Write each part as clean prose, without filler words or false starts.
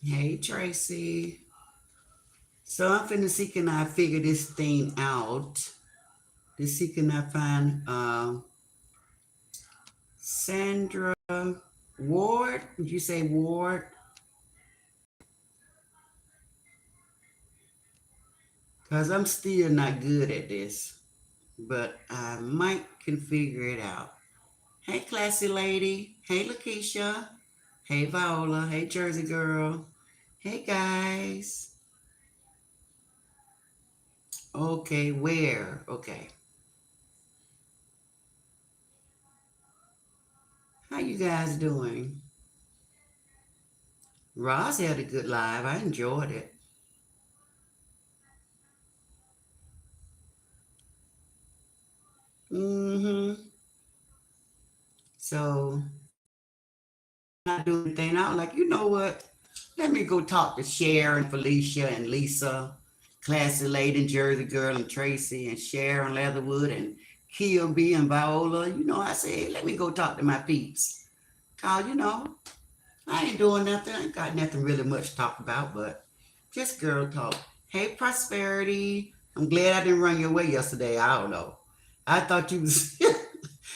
Hey Tracy. So I'm finna see can I figure this thing out. To see can I find Sandra Ward. Did you say Ward? Cause I'm still not good at this, but I might can figure it out. Hey classy lady. Hey Lakeisha. Hey Viola. Hey Jersey girl. Hey guys. Okay, where? Okay. How you guys doing? Ross had a good live. I enjoyed it. Mm-hmm. So not doing anything. I was like, you know what? Let me go talk to Sharon, Felicia, and Lisa, Classy Lady, Jersey Girl, and Tracy, and Sharon Leatherwood, and Kia B and Viola. I said, let me go talk to my peeps. Cause I ain't doing nothing. I ain't got nothing really much to talk about, but just girl talk. Hey, Prosperity. I'm glad I didn't run your way yesterday. I don't know. I thought you was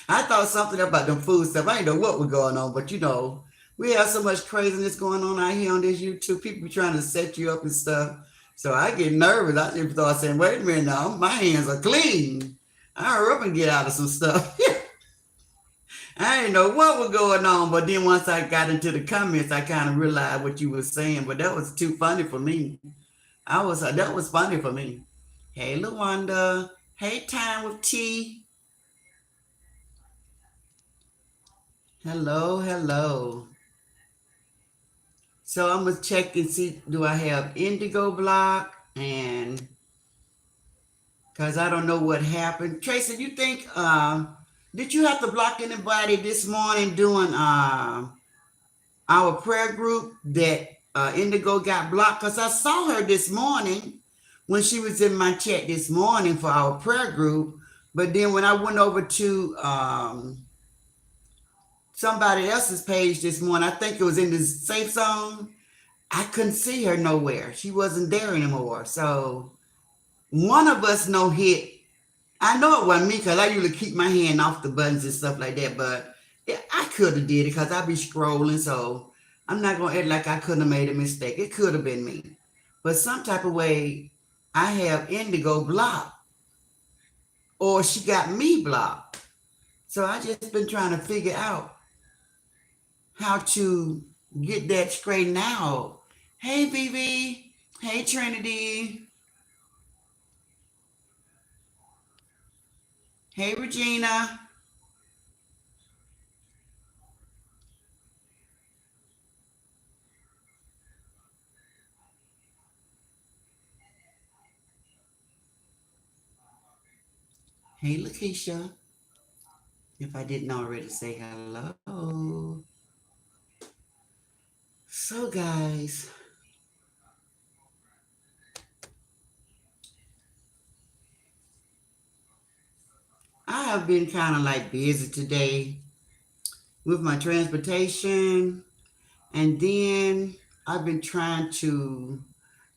I thought something about them food stuff. I didn't know what was going on, but we have so much craziness going on out here on this YouTube. People trying to set you up and stuff. So I get nervous. I just start saying, wait a minute now, my hands are clean. I hurry up and get out of some stuff. I didn't know what was going on, but then once I got into the comments, I kind of realized what you were saying. But that was too funny for me. That was funny for me. Hey, Lawanda. Hey, Time with T. Hello, hello. So I'm gonna check and see do I have Indigo block and because I don't know what happened. Tracy, you think did you have to block anybody this morning doing our prayer group that Indigo got blocked? Because I saw her this morning when she was in my chat this morning for our prayer group. But then when I went over to somebody else's page this morning, I think it was in the safe zone. I couldn't see her nowhere. She wasn't there anymore. So one of us no hit. I know it wasn't me because I usually keep my hand off the buttons and stuff like that. But yeah, I could have did it because I be scrolling. So I'm not gonna act like I couldn't have made a mistake. It could have been me. But some type of way, I have Indigo blocked, or she got me blocked. So I just been trying to figure out how to get that straightened out. Hey, BB. Hey, Trinity. Hey, Regina. Hey, Lakeisha. If I didn't already say hello. So, guys, I have been kind of like busy today with my transportation, and then I've been trying to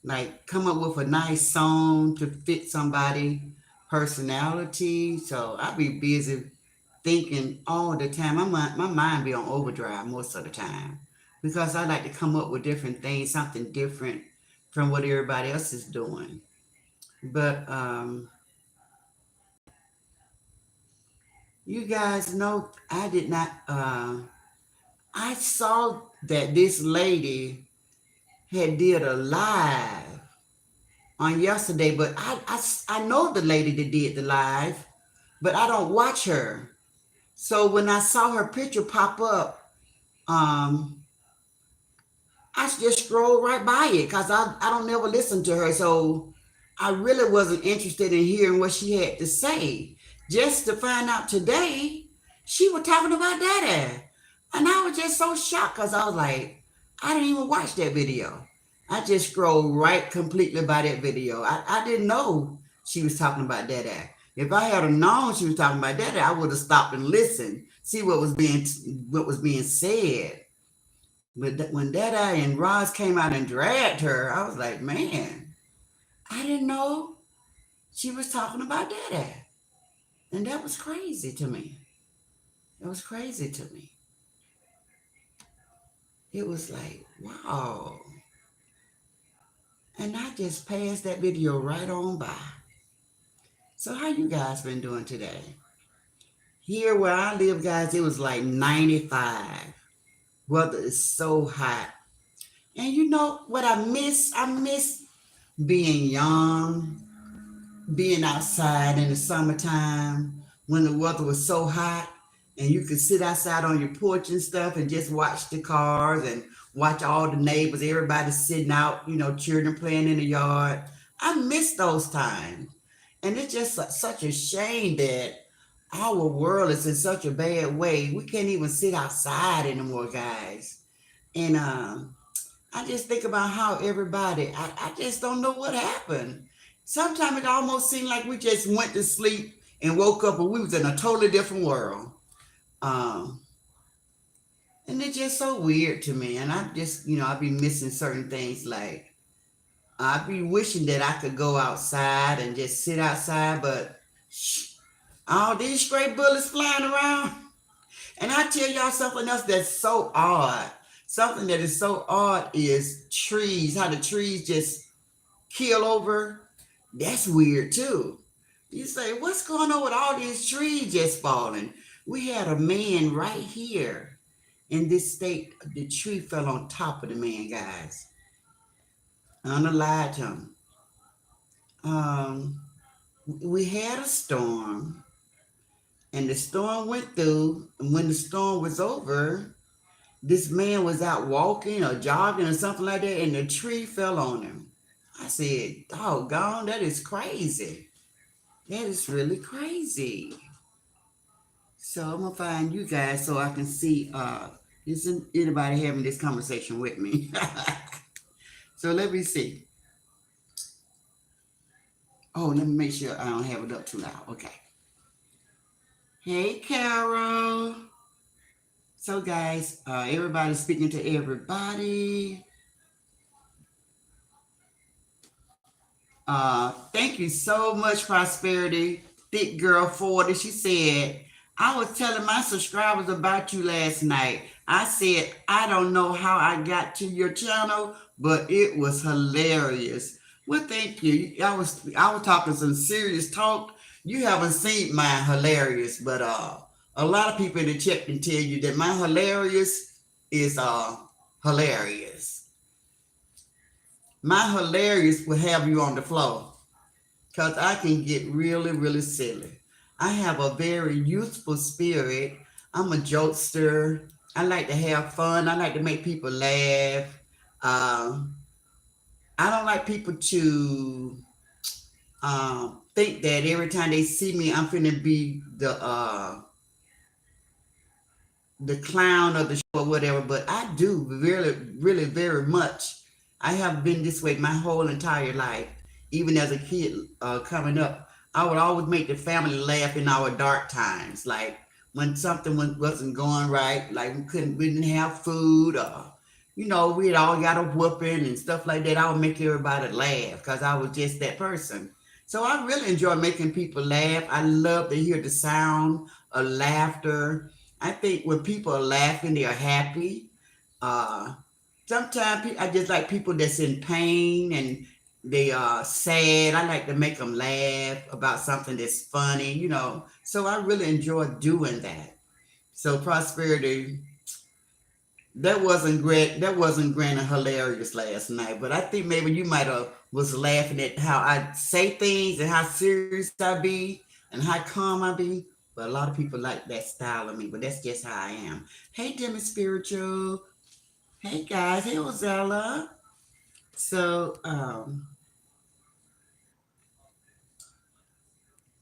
like come up with a nice song to fit somebody personality. So I be busy thinking all the time. My mind be on overdrive most of the time because I like to come up with different things, something different from what everybody else is doing. But you guys know I did not. I saw that this lady had did a live on yesterday, but I know the lady that did the live, but I don't watch her. So when I saw her picture pop up, um, I just scrolled right by it because I don't never listen to her. So I really wasn't interested in hearing what she had to say. Just to find out today, she was talking about Daddy. And I was just so shocked because I was like, I didn't even watch that video. I just scrolled right completely by that video. I didn't know she was talking about Daddy. If I had known she was talking about Daddy, I would have stopped and listened, see what was being said. But when Dada and Roz came out and dragged her, I was like, man, I didn't know she was talking about Dada. And that was crazy to me. It was crazy to me. It was like, wow. And I just passed that video right on by. So how you guys been doing today? Here where I live, guys, it was like 95. Weather is so hot. And you know what I miss? I miss being young, being outside in the summertime when the weather was so hot and you could sit outside on your porch and stuff and just watch the cars and watch all the neighbors, everybody sitting out, children playing in the yard. I miss those times. And it's just such a shame that our world is in such a bad way. We can't even sit outside anymore, guys. And I just think about how everybody, I just don't know what happened. Sometimes it almost seemed like we just went to sleep and woke up and we was in a totally different world. Um, and it's just so weird to me. And I just, I be missing certain things. Like, I be wishing that I could go outside and just sit outside, but all these stray bullets flying around. And I tell y'all something else that's so odd. Something that is so odd is trees, how the trees just keel over. That's weird too. You say, what's going on with all these trees just falling? We had a man right here in this state. The tree fell on top of the man, guys. Unalived him. Um, we had a storm, and the storm went through. And when the storm was over, this man was out walking or jogging or something like that, and the tree fell on him. I said, doggone, that is crazy. That is really crazy. So I'm gonna find you guys so I can see isn't anybody having this conversation with me. So let me see. Oh, let me make sure I don't have it up too loud. Okay. Hey Carol. So guys, everybody's speaking to everybody. Thank you so much, Prosperity. Thick Girl 40. She said, I was telling my subscribers about you last night. I said, I don't know how I got to your channel, but it was hilarious. Well, thank you. I was talking some serious talk. You haven't seen my hilarious, but a lot of people in the chat can tell you that my hilarious is hilarious. My hilarious will have you on the floor because I can get really, really silly. I have a very youthful spirit. I'm a jokester. I like to have fun. I like to make people laugh. Um, I don't like people to think that every time they see me, I'm finna be the clown of the show or whatever. But I do really, really, very much. I have been this way my whole entire life. Even as a kid coming up, I would always make the family laugh in our dark times, like when something wasn't going right, like we didn't have food, or we had all got a whooping and stuff like that. I would make everybody laugh because I was just that person. So I really enjoy making people laugh. I love to hear the sound of laughter. I think when people are laughing, they are happy. Uh, Sometimes I just like people that's in pain and they are sad. I like to make them laugh about something that's funny. So I really enjoy doing that. So Prosperity, that wasn't great. That wasn't grand and hilarious last night, but I think maybe you might have was laughing at how I say things and how serious I be and how calm I be. But a lot of people like that style of me, but that's just how I am. Hey, Demi Spiritual. Hey guys, hey Ozella. So,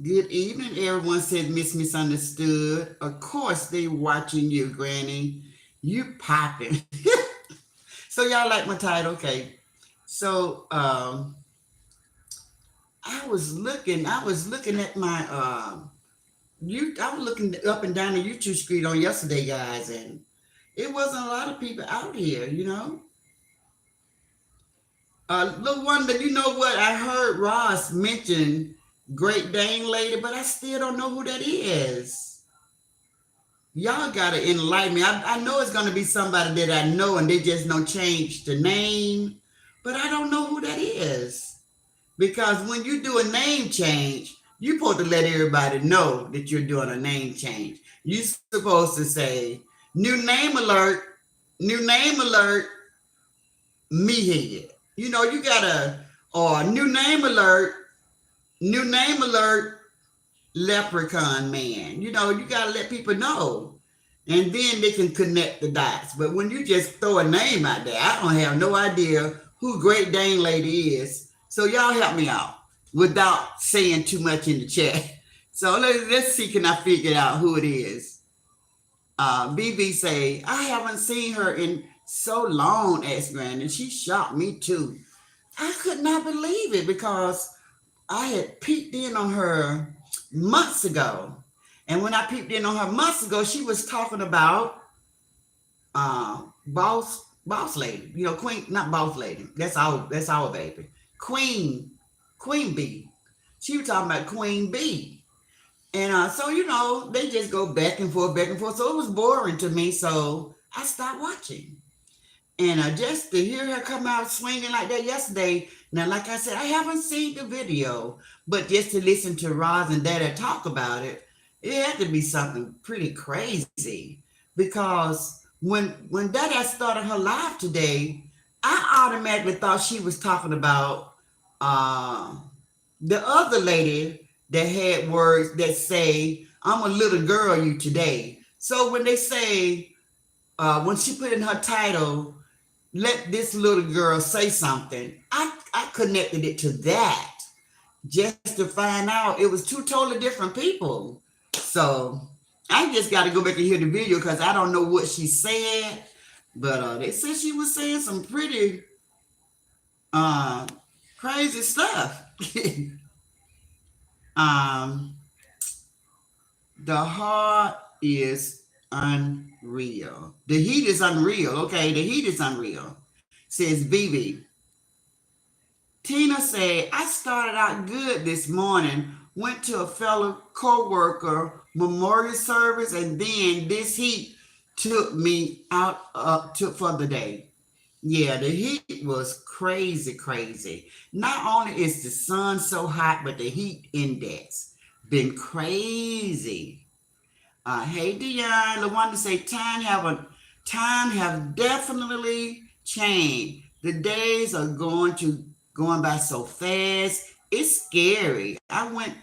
good evening. Everyone said Miss Misunderstood. Of course, they watching you, Granny. You popping. So y'all like my title, okay? So, I was looking at my I was looking up and down the YouTube screen on yesterday, guys, and It wasn't a lot of people out here, you know. The one that you know what I heard Ross mention Great Dane lady, but I still don't know who that is. Y'all gotta enlighten me. I know it's gonna be somebody that I know and they just don't change the name, but I don't know who that is. Because when you do a name change, you're supposed to let everybody know that you're doing a name change. You're supposed to say, new name alert, meathead. You know, you gotta, or new name alert, leprechaun man. You know, you gotta let people know. And then they can connect the dots. But when you just throw a name out there, I don't have no idea who Great Dane lady is. So y'all help me out without saying too much in the chat. So let's see, can I figure out who it is? BB say, I haven't seen her in so long, ex Brandon. She shocked me too. I could not believe it because I had peeked in on her months ago. And when I peeped in on her months ago, she was talking about boss lady, you know, queen, not boss lady. That's our baby. Queen Bee. She was talking about Queen Bee. And so, you know, they just go back and forth, back and forth. So it was boring to me. So I stopped watching. And just to hear her come out swinging like that yesterday, now, like I said, I haven't seen the video, but just to listen to Roz and Dada talk about it, it had to be something pretty crazy. Because when Dada started her live today, I automatically thought she was talking about uh, the other lady that had words that say, I'm a little girl you today. So when they say, when she put in her title, let this little girl say something, I connected it to that just to find out it was two totally different people. So I just got to go back and hear the video because I don't know what she said, but they said she was saying some pretty uh, crazy stuff. um, the heart is unreal. The heat is unreal. Okay, the heat is unreal. Says Vivi. Tina said, I started out good this morning, went to a fellow co-worker memorial service, and then this heat took me out for the day. Yeah, the heat was crazy, crazy. Not only is the sun so hot, but the heat index been crazy. Hey Dion, LaWanda say time have definitely changed. The days are going by so fast. It's scary. I went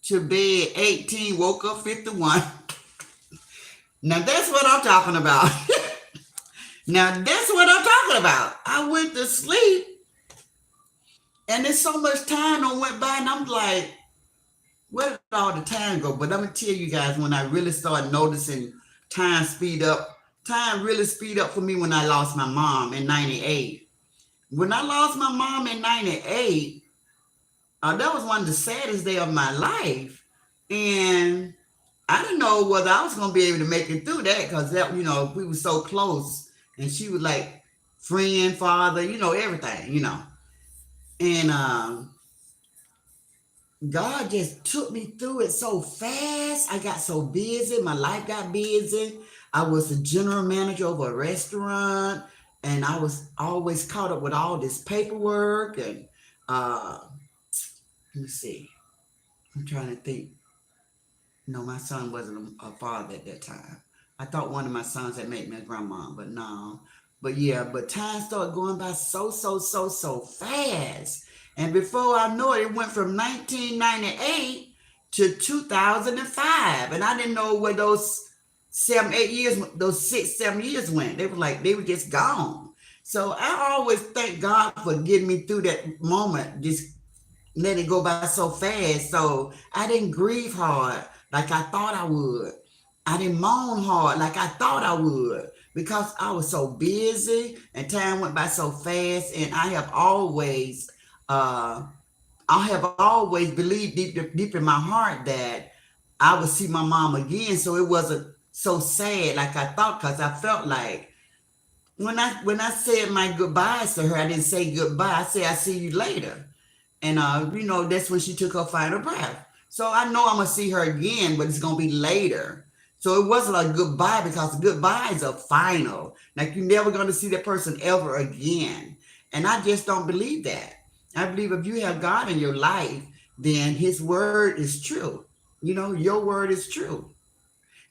to bed 18, woke up 51. Now that's what I'm talking about. Now that's what I'm talking about. I went to sleep and there's so much time that went by and I'm like, where did all the time go? But I'm gonna tell you guys, when I really started noticing time speed up, time really speed up for me when I lost my mom in 98. When I lost my mom in 98, that was one of the saddest days of my life. And I didn't know whether I was gonna be able to make it through that because that, you know, we were so close and she was like friend, father, you know, everything, you know. And God just took me through it so fast. I got so busy. My life got busy. I was a general manager of a restaurant, and I was always caught up with all this paperwork. And let me see. I'm trying to think. No, my son wasn't a father at that time. I thought one of my sons had made me a grandma, but no. But yeah, but time started going by so fast. And before I know it, it went from 1998 to 2005. And I didn't know where those 7 those 6 7 years went. They were just gone. So I always thank God for getting me through that moment, just let it go by so fast. So I didn't grieve hard like I thought I would. I didn't moan hard like I thought I would because I was so busy and time went by so fast. And uh, I have always believed deep in my heart that I would see my mom again. So it wasn't so sad like I thought, because I felt like when I said my goodbyes to her, I didn't say goodbye. I said I see you later. And that's when she took her final breath. So I know I'm gonna see her again, but it's gonna be later. So it wasn't a goodbye, because goodbyes are final. Like you're never gonna see that person ever again. And I just don't believe that. I believe if you have God in your life, then his word is true. Your word is true.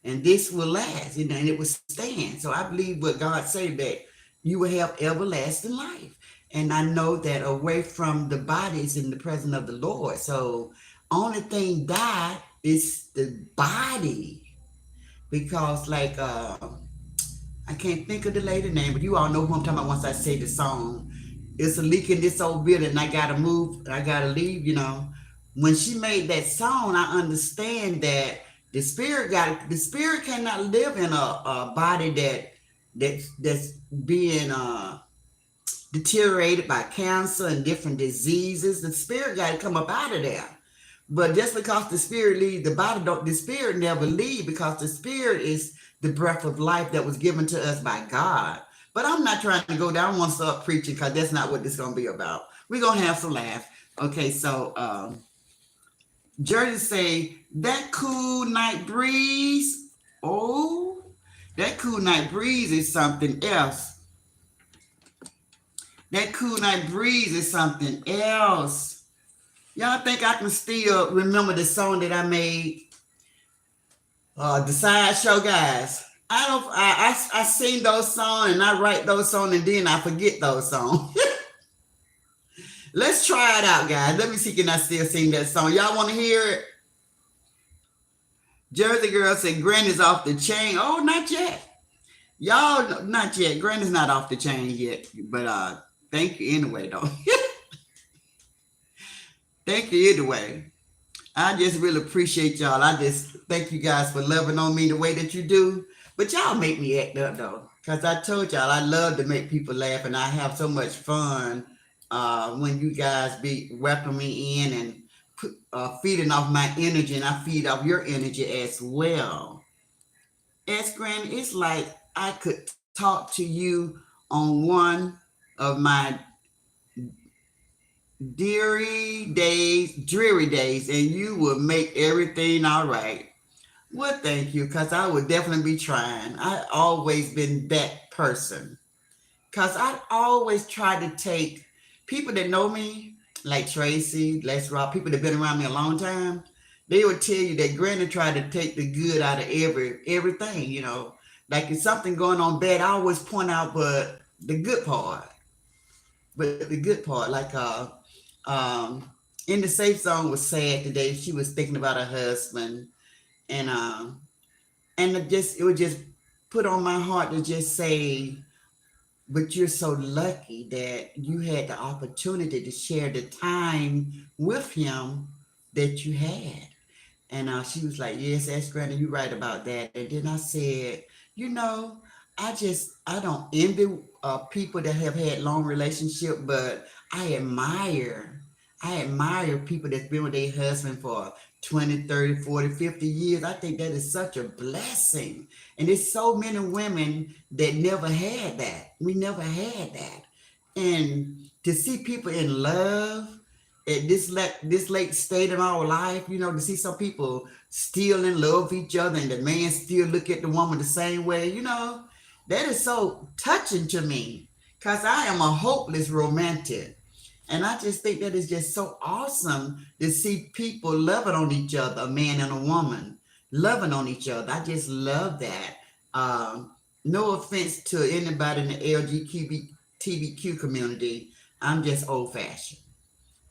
And this will last, and it will stand. So I believe what God said, that you will have everlasting life. And I know that away from the body is in the presence of the Lord. So only thing died is the body. Because like I can't think of the lady name, but you all know who I'm talking about once I say the song. It's a leak in this old building, and I gotta move, I gotta leave. When she made that song, I understand that the spirit cannot live in a body that's being deteriorated by cancer and different diseases. The spirit got to come up out of there. But just because the spirit leaves the body, don't the spirit never leave, because the spirit is the breath of life that was given to us by God. But I'm not trying to go there. I don't want to start preaching, because that's not what this is going to be about. We're going to have some laughs. Okay, so Jersey say, that cool night breeze. Oh, that cool night breeze is something else. That cool night breeze is something else. Y'all think I can still remember the song that I made? The Sideshow Guys. I sing those songs, and I write those songs, and then I forget those songs. Let's try it out, guys. Let me see, can I still sing that song? Y'all want to hear it? Jersey Girl said Granny's off the chain. Oh, not yet. Y'all, not yet. Granny's not off the chain yet. But thank you anyway, though. Thank you anyway. I just really appreciate y'all. I just thank you guys for loving on me the way that you do. But y'all make me act up though, because I told y'all I love to make people laugh, and I have so much fun when you guys be welcoming me in and feeding off my energy, and I feed off your energy as well. As Granny, it's like I could talk to you on one of my dreary days, and you will make everything all right. Well, thank you, because I would definitely be trying. I always been that person. Because I always try to take people that know me, like Tracy, Les Rock, people that been around me a long time, they would tell you that Granny tried to take the good out of everything. Like if something going on bad, I always point out but the good part. But the good part, like um in the safe zone was sad today. She was thinking about her husband, and it would just put on my heart to just say, but you're so lucky that you had the opportunity to share the time with him that you had. And she was like, yes, that's Granny, you're right about that. And then I said, you know, I don't envy people that have had long relationship, but I admire people that's been with their husband for 20, 30, 40, 50 years. I think that is such a blessing. And there's so many women that never had that. We never had that. And to see people in love at this late state in our life, to see some people still in love with each other, and the man still look at the woman the same way, that is so touching to me, because I am a hopeless romantic. And I just think that is just so awesome to see people loving on each other, a man and a woman loving on each other. I just love that. No offense to anybody in the LGBTQ community. I'm just old fashioned.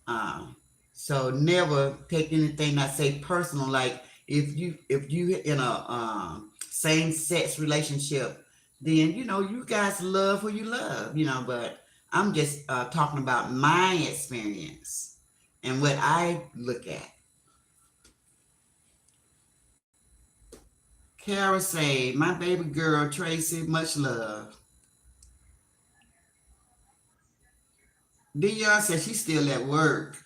Um, so never take anything I say personal. Like if you in a same sex relationship, then you guys love who you love. But I'm just talking about my experience and what I look at. Kara say, my baby girl Tracy, much love. Dion said she's still at work.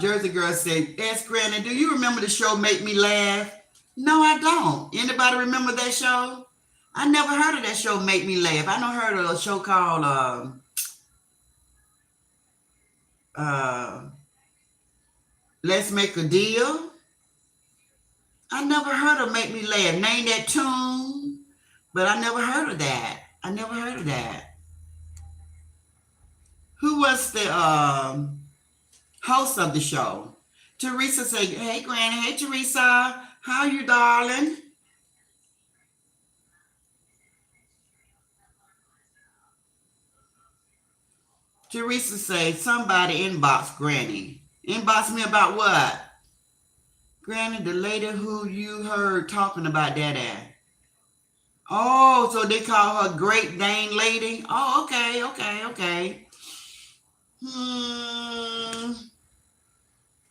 Jersey Girl said, ask Granny, do you remember the show Make Me Laugh? No, I don't. Anybody remember that show? I never heard of that show Make Me Laugh. I know heard of a show called uh, Let's Make a Deal. I never heard of Make Me Laugh. Name that tune. But I never heard of that. I never heard of that. Who was the host of the show? Teresa said, hey, Granny. Hey, Teresa. How you, darling? Teresa said, somebody inbox Granny. Inbox me about what? Granny, the lady who you heard talking about that at. Oh, so they call her Great Dane Lady? Oh, okay. Hmm.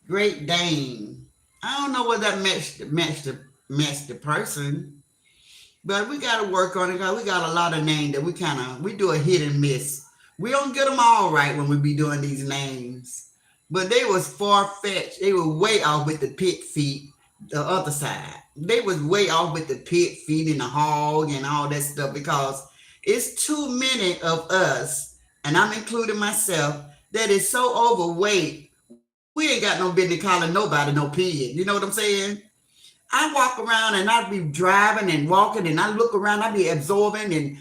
Great Dane. I don't know what that match the person, but we got to work on it because we got a lot of names that we do a hit and miss. We don't get them all right when we be doing these names, but they was far fetched. They were way off with the pit feet. The other side, they was way off with the pit feet and the hog and all that stuff because it's too many of us, and I'm including myself, that is so overweight. We ain't got no business calling nobody no pig. You know what I'm saying? I walk around and I be driving and walking and I look around, I be absorbing and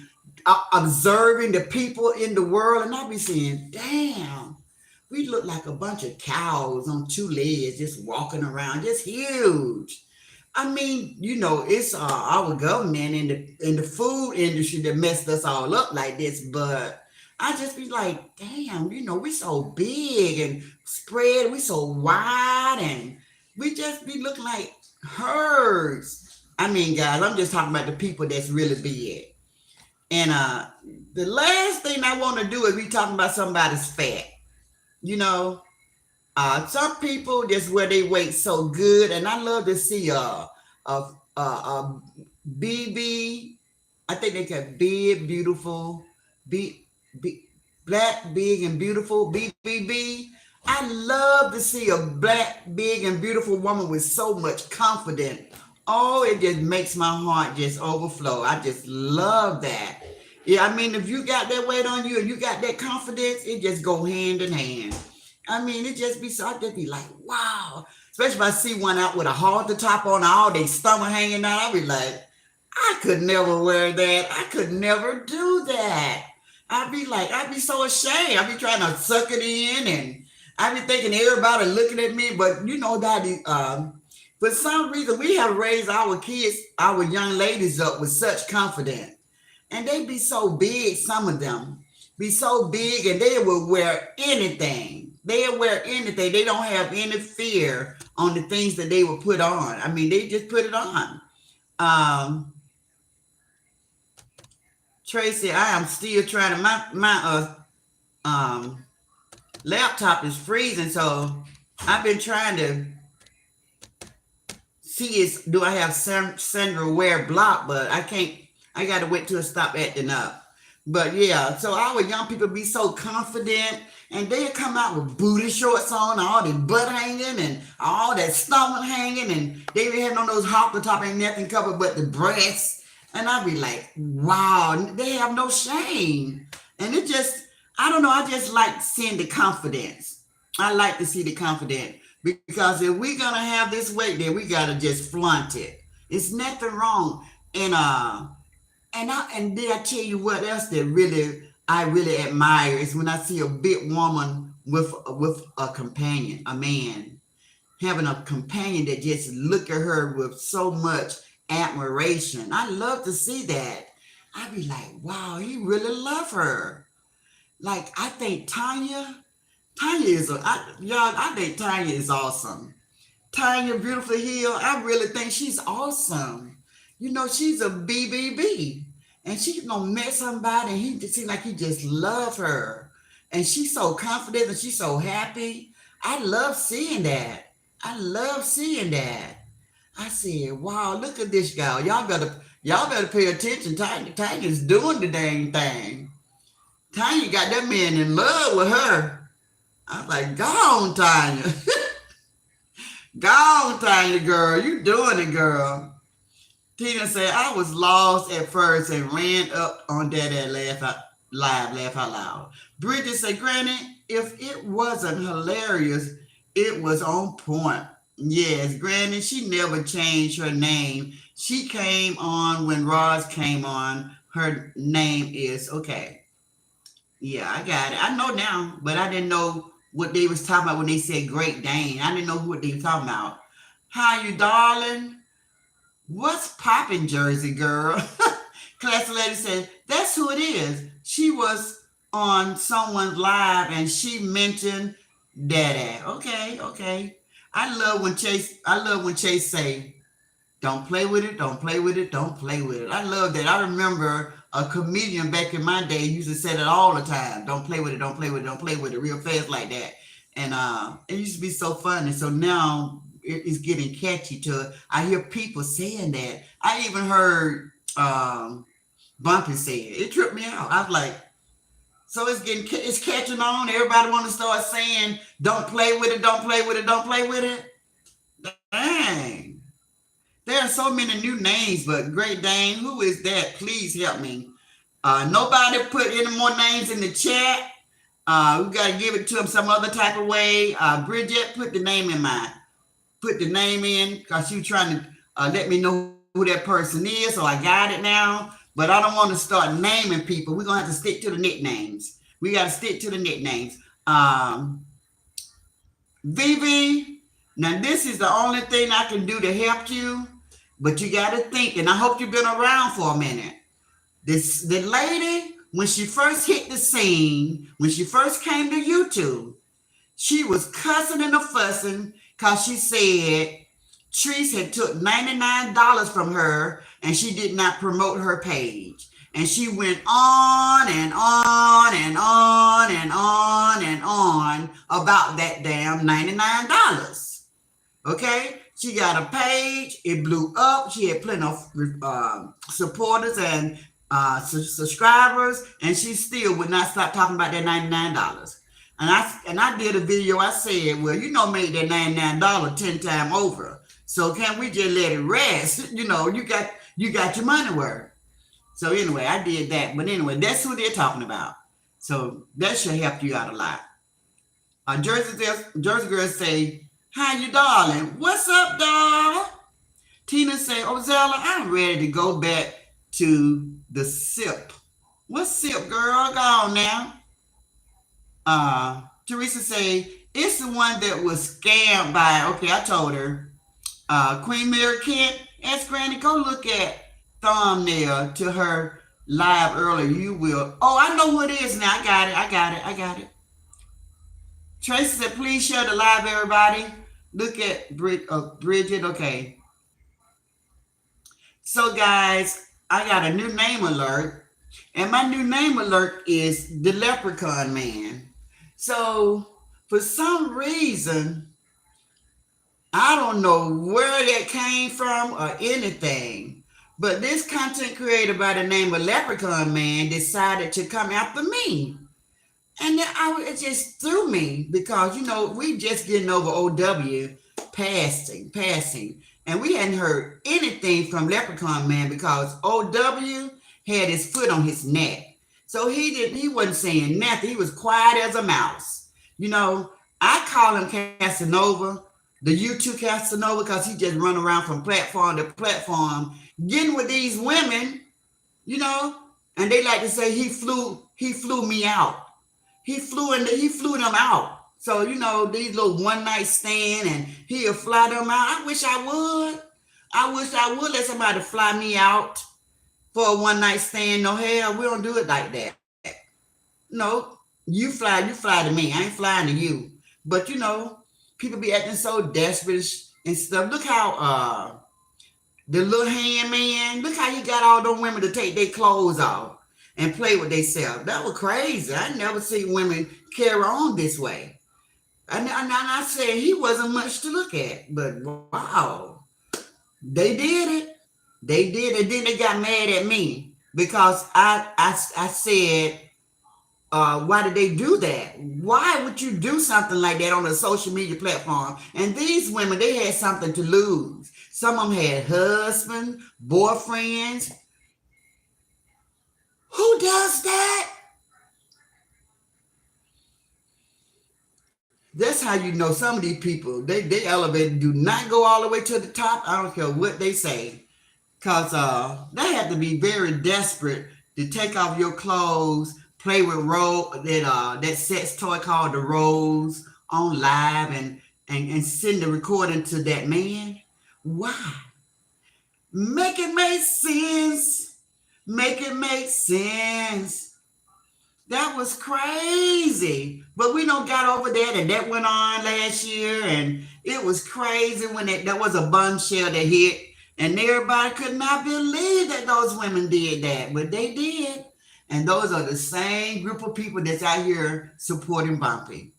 observing the people in the world, and I be saying, damn, we look like a bunch of cows on two legs just walking around, just huge. I mean, it's our government in the food industry that messed us all up like this, but I just be like, damn, we so big and spread, we so wide, and we just be looking like herds. I mean, guys, I'm just talking about the people that's really big. And the last thing I want to do is be talking about somebody's fat. You know, some people just wear their weight so good, and I love to see BB. I think they got big, beautiful, B, black, big, and beautiful BBB. I love to see a black, big, and beautiful woman with so much confidence. Oh, it just makes my heart just overflow. I just love that. Yeah, I mean, if you got that weight on you and you got that confidence, it just go hand in hand. I mean, it just be so, I just be like, wow. Especially if I see one out with a halter top on, all they stomach hanging out, I'll be like, I could never wear that. I could never do that. I'd be so ashamed. I'd be trying to suck it in, and I'd be thinking everybody looking at me. But Daddy, for some reason, we have raised our kids, our young ladies up with such confidence. And they be so big, some of them be so big, and they will wear anything. They'll wear anything. They don't have any fear on the things that they will put on. I mean, they just put it on. Tracy, I am still trying to, my laptop is freezing, so I've been trying to see do I have Sandra Ware block, but I can't. I got to wait till it stop acting up. But yeah, so our young people be so confident, and they come out with booty shorts on, all the butt hanging and all that stomach hanging, and they be having on those halter top, ain't nothing covered but the breasts. And I be like, wow, they have no shame. And it just, I don't know, I just like seeing the confidence. I like to see the confidence, because if we're gonna have this weight, then we gotta just flaunt it. It's nothing wrong. And did I tell you what else that I really admire is when I see a big woman with a companion, a man having a companion that just look at her with so much admiration. I love to see that. I be like, wow, he really love her. Like, I think Tanya is I think Tanya is awesome. Tanya Beautiful Hill, I really think she's awesome. She's a BBB, and she's gonna meet somebody, and he just seems like he just love her, and she's so confident and she's so happy. I love seeing that. I said, wow, look at this guy. Y'all better pay attention. Tanya's doing the dang thing. Tanya got that man in love with her. I was like, go on, Tanya. Go on, Tanya, girl. You doing it, girl. Tina said, I was lost at first and ran up on Daddy and laugh out loud. Bridget said, Granny, if it wasn't hilarious, it was on point. Yes, Granny, she never changed her name. She came on when Roz came on. Her name is, okay. Yeah, I got it. I know now, but I didn't know what they was talking about when they said Great Dane. I didn't know what they were talking about. How you, darling? What's poppin', Jersey girl? Classy lady said, that's who it is. She was on someone's live and she mentioned Daddy. Okay, okay. I love when Chase say, don't play with it, don't play with it, don't play with it. I love that. I remember a comedian back in my day used to say that all the time. Don't play with it, don't play with it, don't play with it, real fast like that. And it used to be so funny. So now it's getting catchy to I hear people saying that. I even heard Bumpy say it. It tripped me out. I was like, so it's catching on. Everybody want to start saying, don't play with it, don't play with it, don't play with it. Dang. There are so many new names, but Great Dane, who is that? Please help me. Nobody put any more names in the chat. We got to give it to them some other type of way. Bridget, put the name in mine. Put the name in because she was trying to let me know who that person is. So I got it now. But I don't want to start naming people. We're going to have to stick to the nicknames. We got to stick to the nicknames. Vivi, now this is the only thing I can do to help you. But you got to think, and I hope you've been around for a minute. The lady, when she first hit the scene, when she first came to YouTube, she was cussing and fussing because she said Treese had took $99 from her and she did not promote her page. And she went on and on and on and on and on about that damn $99. Okay? She got a page. It blew up. She had plenty of supporters and subscribers, and she still would not stop talking about that $99. And I did a video. I said, well, made that $99 10 times over. So can we just let it rest? You got your money worth. So anyway, I did that. But anyway, that's who they're talking about. So that should help you out a lot. Jersey girls say, hi, you darling. What's up, darling? Tina say, Ozella, I'm ready to go back to the SIP. What's SIP, girl? Go on now. Teresa say, it's the one that was scammed by, okay, I told her. Queen Mary Kent, ask Granny, go look at thumbnail to her live earlier. You will. Oh, I know who it is now. I got it. Tracy said, please share the live, everybody. Look at Bridget. Okay. So, guys, I got a new name alert. And my new name alert is the Leprechaun Man. So, for some reason, I don't know where that came from or anything, but this content creator by the name of Leprechaun Man decided to come after me. And then it just threw me because, we just getting over OW passing. And we hadn't heard anything from Leprechaun Man because OW had his foot on his neck. So he wasn't saying nothing. He was quiet as a mouse. I call him Casanova, the YouTube Casanova, because he just run around from platform to platform getting with these women, and they like to say he flew me out. He flew them out. So, these little one night stand and he'll fly them out. I wish I would let somebody fly me out for a one night stand. No, hell, we don't do it like that. No, you fly to me. I ain't flying to you. But, people be acting so desperate and stuff. Look how the little hand man, look how he got all those women to take their clothes off and play with themselves. That was crazy. I never seen women carry on this way. And I said he wasn't much to look at, but wow, they did it. And then they got mad at me because I said Why did they do that? Why would you do something like that on a social media platform? And these women, they had something to lose. Some of them had husbands, boyfriends. Who does that? That's how you know some of these people, they elevate, do not go all the way to the top. I don't care what they say. Cause they have to be very desperate to take off your clothes, play with that sex toy called the Rose on live and send the recording to that man. Why? Make it make sense. Make it make sense. That was crazy. But we don't got over that, and that went on last year, and it was crazy when that was a bombshell that hit, and everybody could not believe that those women did that, but they did. And those are the same group of people that's out here supporting Bumpy.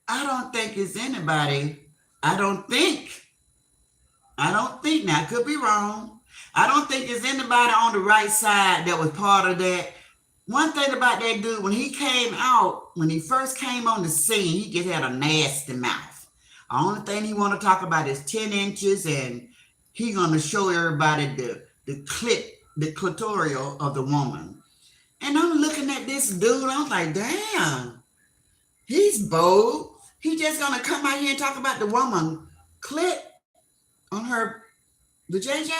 I don't think it's anybody. I don't think. I don't think. Now I could be wrong. I don't think it's anybody on the right side that was part of that. One thing about that dude, when he came out, when he first came on the scene, he just had a nasty mouth. The only thing he want to talk about is 10 inches, and he gonna show everybody the clitoral of the woman. And I'm looking at this dude, I'm like, damn, he's bold. He just gonna come out here and talk about the woman clit on the JJ.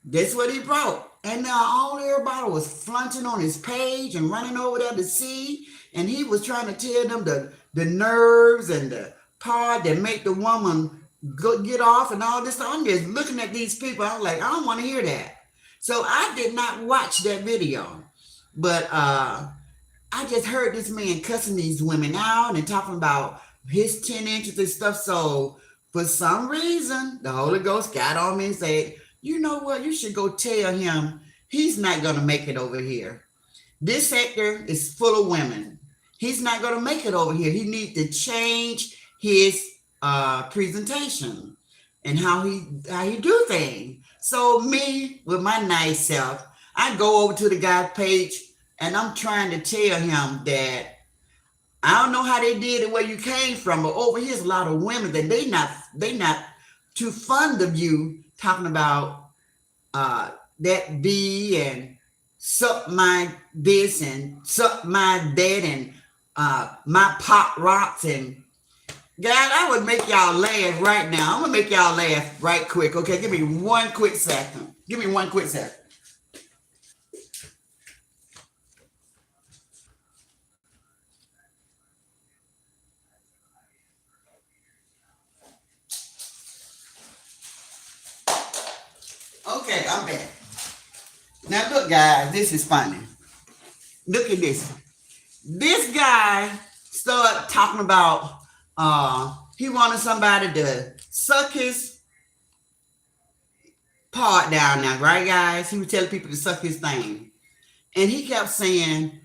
That's what he brought. And now all everybody was flaunting on his page and running over there to see. And he was trying to tell them the nerves and the part that make the woman get off and all this stuff. I'm just looking at these people. I'm like, I don't want to hear that. So I did not watch that video. But I just heard this man cussing these women out and talking about his 10 inches and stuff. So for some reason, the Holy Ghost got on me and said, you know what? You should go tell him he's not going to make it over here. This sector is full of women. He's not going to make it over here. He needs to change his presentation and how he do things. So me, with my nice self, I go over to the guy's page and I'm trying to tell him that I don't know how they did it where you came from, but over here's a lot of women that they not too fond of you talking about that B and suck my this and suck my that and my pop rocks. And guys, I would make y'all laugh right now. I'm gonna make y'all laugh right quick. Okay, give me one quick second. Give me one quick second. Okay, I'm back. Now look, guys, this is funny. Look at this. This guy started talking about he wanted somebody to suck his part down now, right, guys? He was telling people to suck his thing. And he kept saying,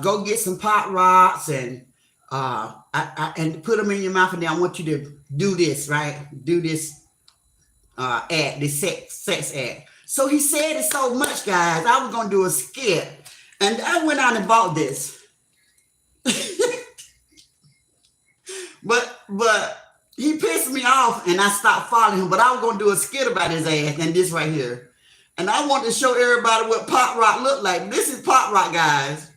go get some pot rocks and and put them in your mouth, and then I want you to do this, right? Do this act, this sex act. So he said it so much, guys. I was gonna do a skit, and I went out and bought this. but he pissed me off, and I stopped following him. But I was gonna do a skit about his ass, and this right here, and I want to show everybody what pop rock looked like. This is pop rock, guys,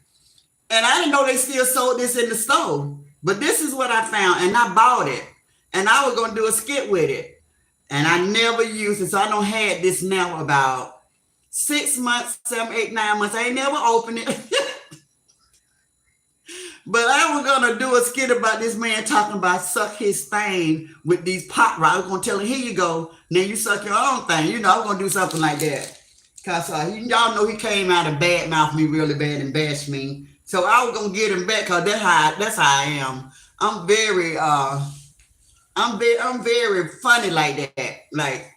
and I didn't know they still sold this in the store. But this is what I found, and I bought it, and I was gonna do a skit with it. And I never used it, so I don't have this now about 6 months, 7, 8, 9 months. I ain't never opened it. But I was gonna do a skit about this man talking about suck his thing with these pop rocks. I was gonna tell him, here you go. Now you suck your own thing. You know, I'm gonna do something like that. Cause y'all know he came out and bad mouth me really bad and bashed me. So I was gonna get him back, cause that's how I am. I'm very funny like that. Like,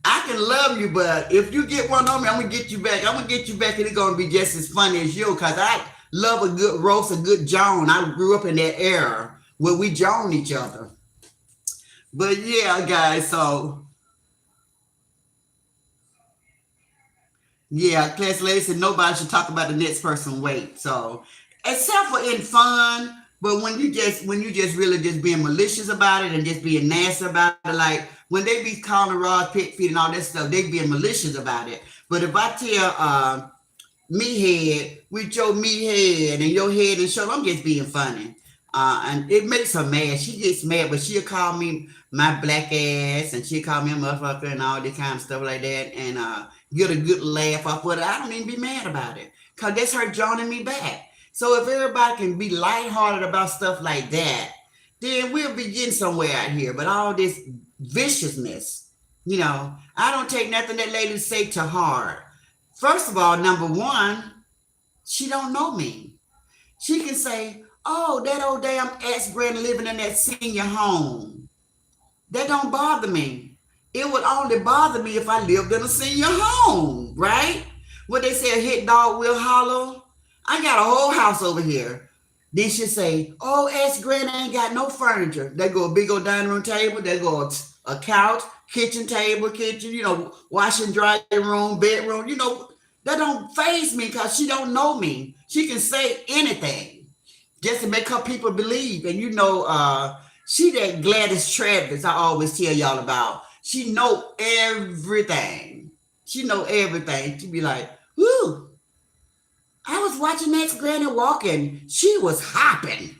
I can love you, but if you get one on me, I'm gonna get you back. I'm gonna get you back, and it's gonna be just as funny as you. Cause I love a good roast, a good Joan. I grew up in that era where we Joan each other. But yeah, guys. So Yeah, class lady said nobody should talk about the next person's weight. So, except for in fun, but when you just really just being malicious about it and just being nasty about it, like when they be calling Ross pit feet and all that stuff, they being malicious about it. But if I tell meathead with your meathead and your head and shoulder, I'm just being funny. And it makes her mad. She gets mad, but she'll call me my black ass and she'll call me a motherfucker and all this kind of stuff like that. And get a good laugh off of it. I don't even be mad about it. Cause that's her joining me back. So if everybody can be lighthearted about stuff like that, then we'll be getting somewhere out here. But all this viciousness, I don't take nothing that lady say to heart. First of all, number one, she don't know me. She can say, "Oh, that old damn ex grand living in that senior home." That don't bother me. It would only bother me if I lived in a senior home, right? What they say, a hit dog will hollow. I got a whole house over here. Then she say, "Oh, ex grand ain't got no furniture." They go a big old dining room table. They go a couch, kitchen table, kitchen, wash and dry room, bedroom. That don't phase me because she don't know me. She can say anything just to make her people believe. And she that Gladys Travis I always tell y'all about. She know everything. She know everything. She be like, "Whoo, I was watching that granny walking. She was hopping."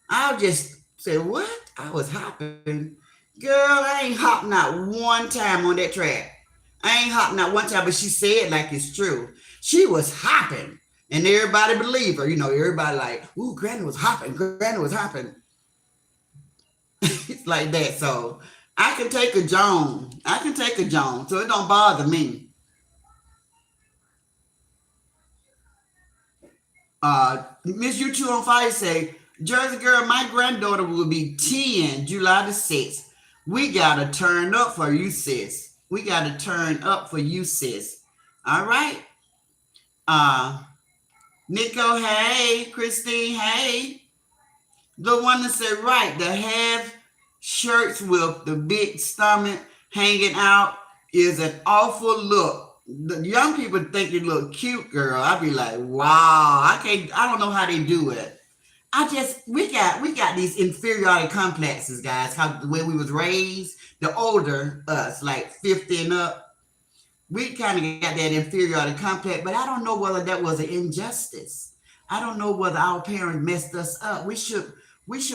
I'll just say, "What? I was hopping? Girl, I ain't hopping out one time on that track. I ain't hopping out one time," but she said like it's true. She was hopping. And everybody believe her. Everybody like, "Ooh, Granny was hopping. Granny was hopping." It's like that. So I can take a Joan. I can take a Joan. So it don't bother me. Miss You Two on Fire say, "Jersey girl, my granddaughter will be 10 July the 6th. We gotta turn up for you, sis. We gotta turn up for you, sis." All right. Uh Nico, hey, Christine, hey. The one that said, right, the half shirts with the big stomach hanging out is an awful look. The young people think it look cute, girl. I be like, wow, I don't know how they do it. We got these inferiority complexes, guys. How the way we was raised, the older us, like 50 and up, we kind of got that inferiority complex, but I don't know whether that was an injustice. I don't know whether our parents messed us up. We should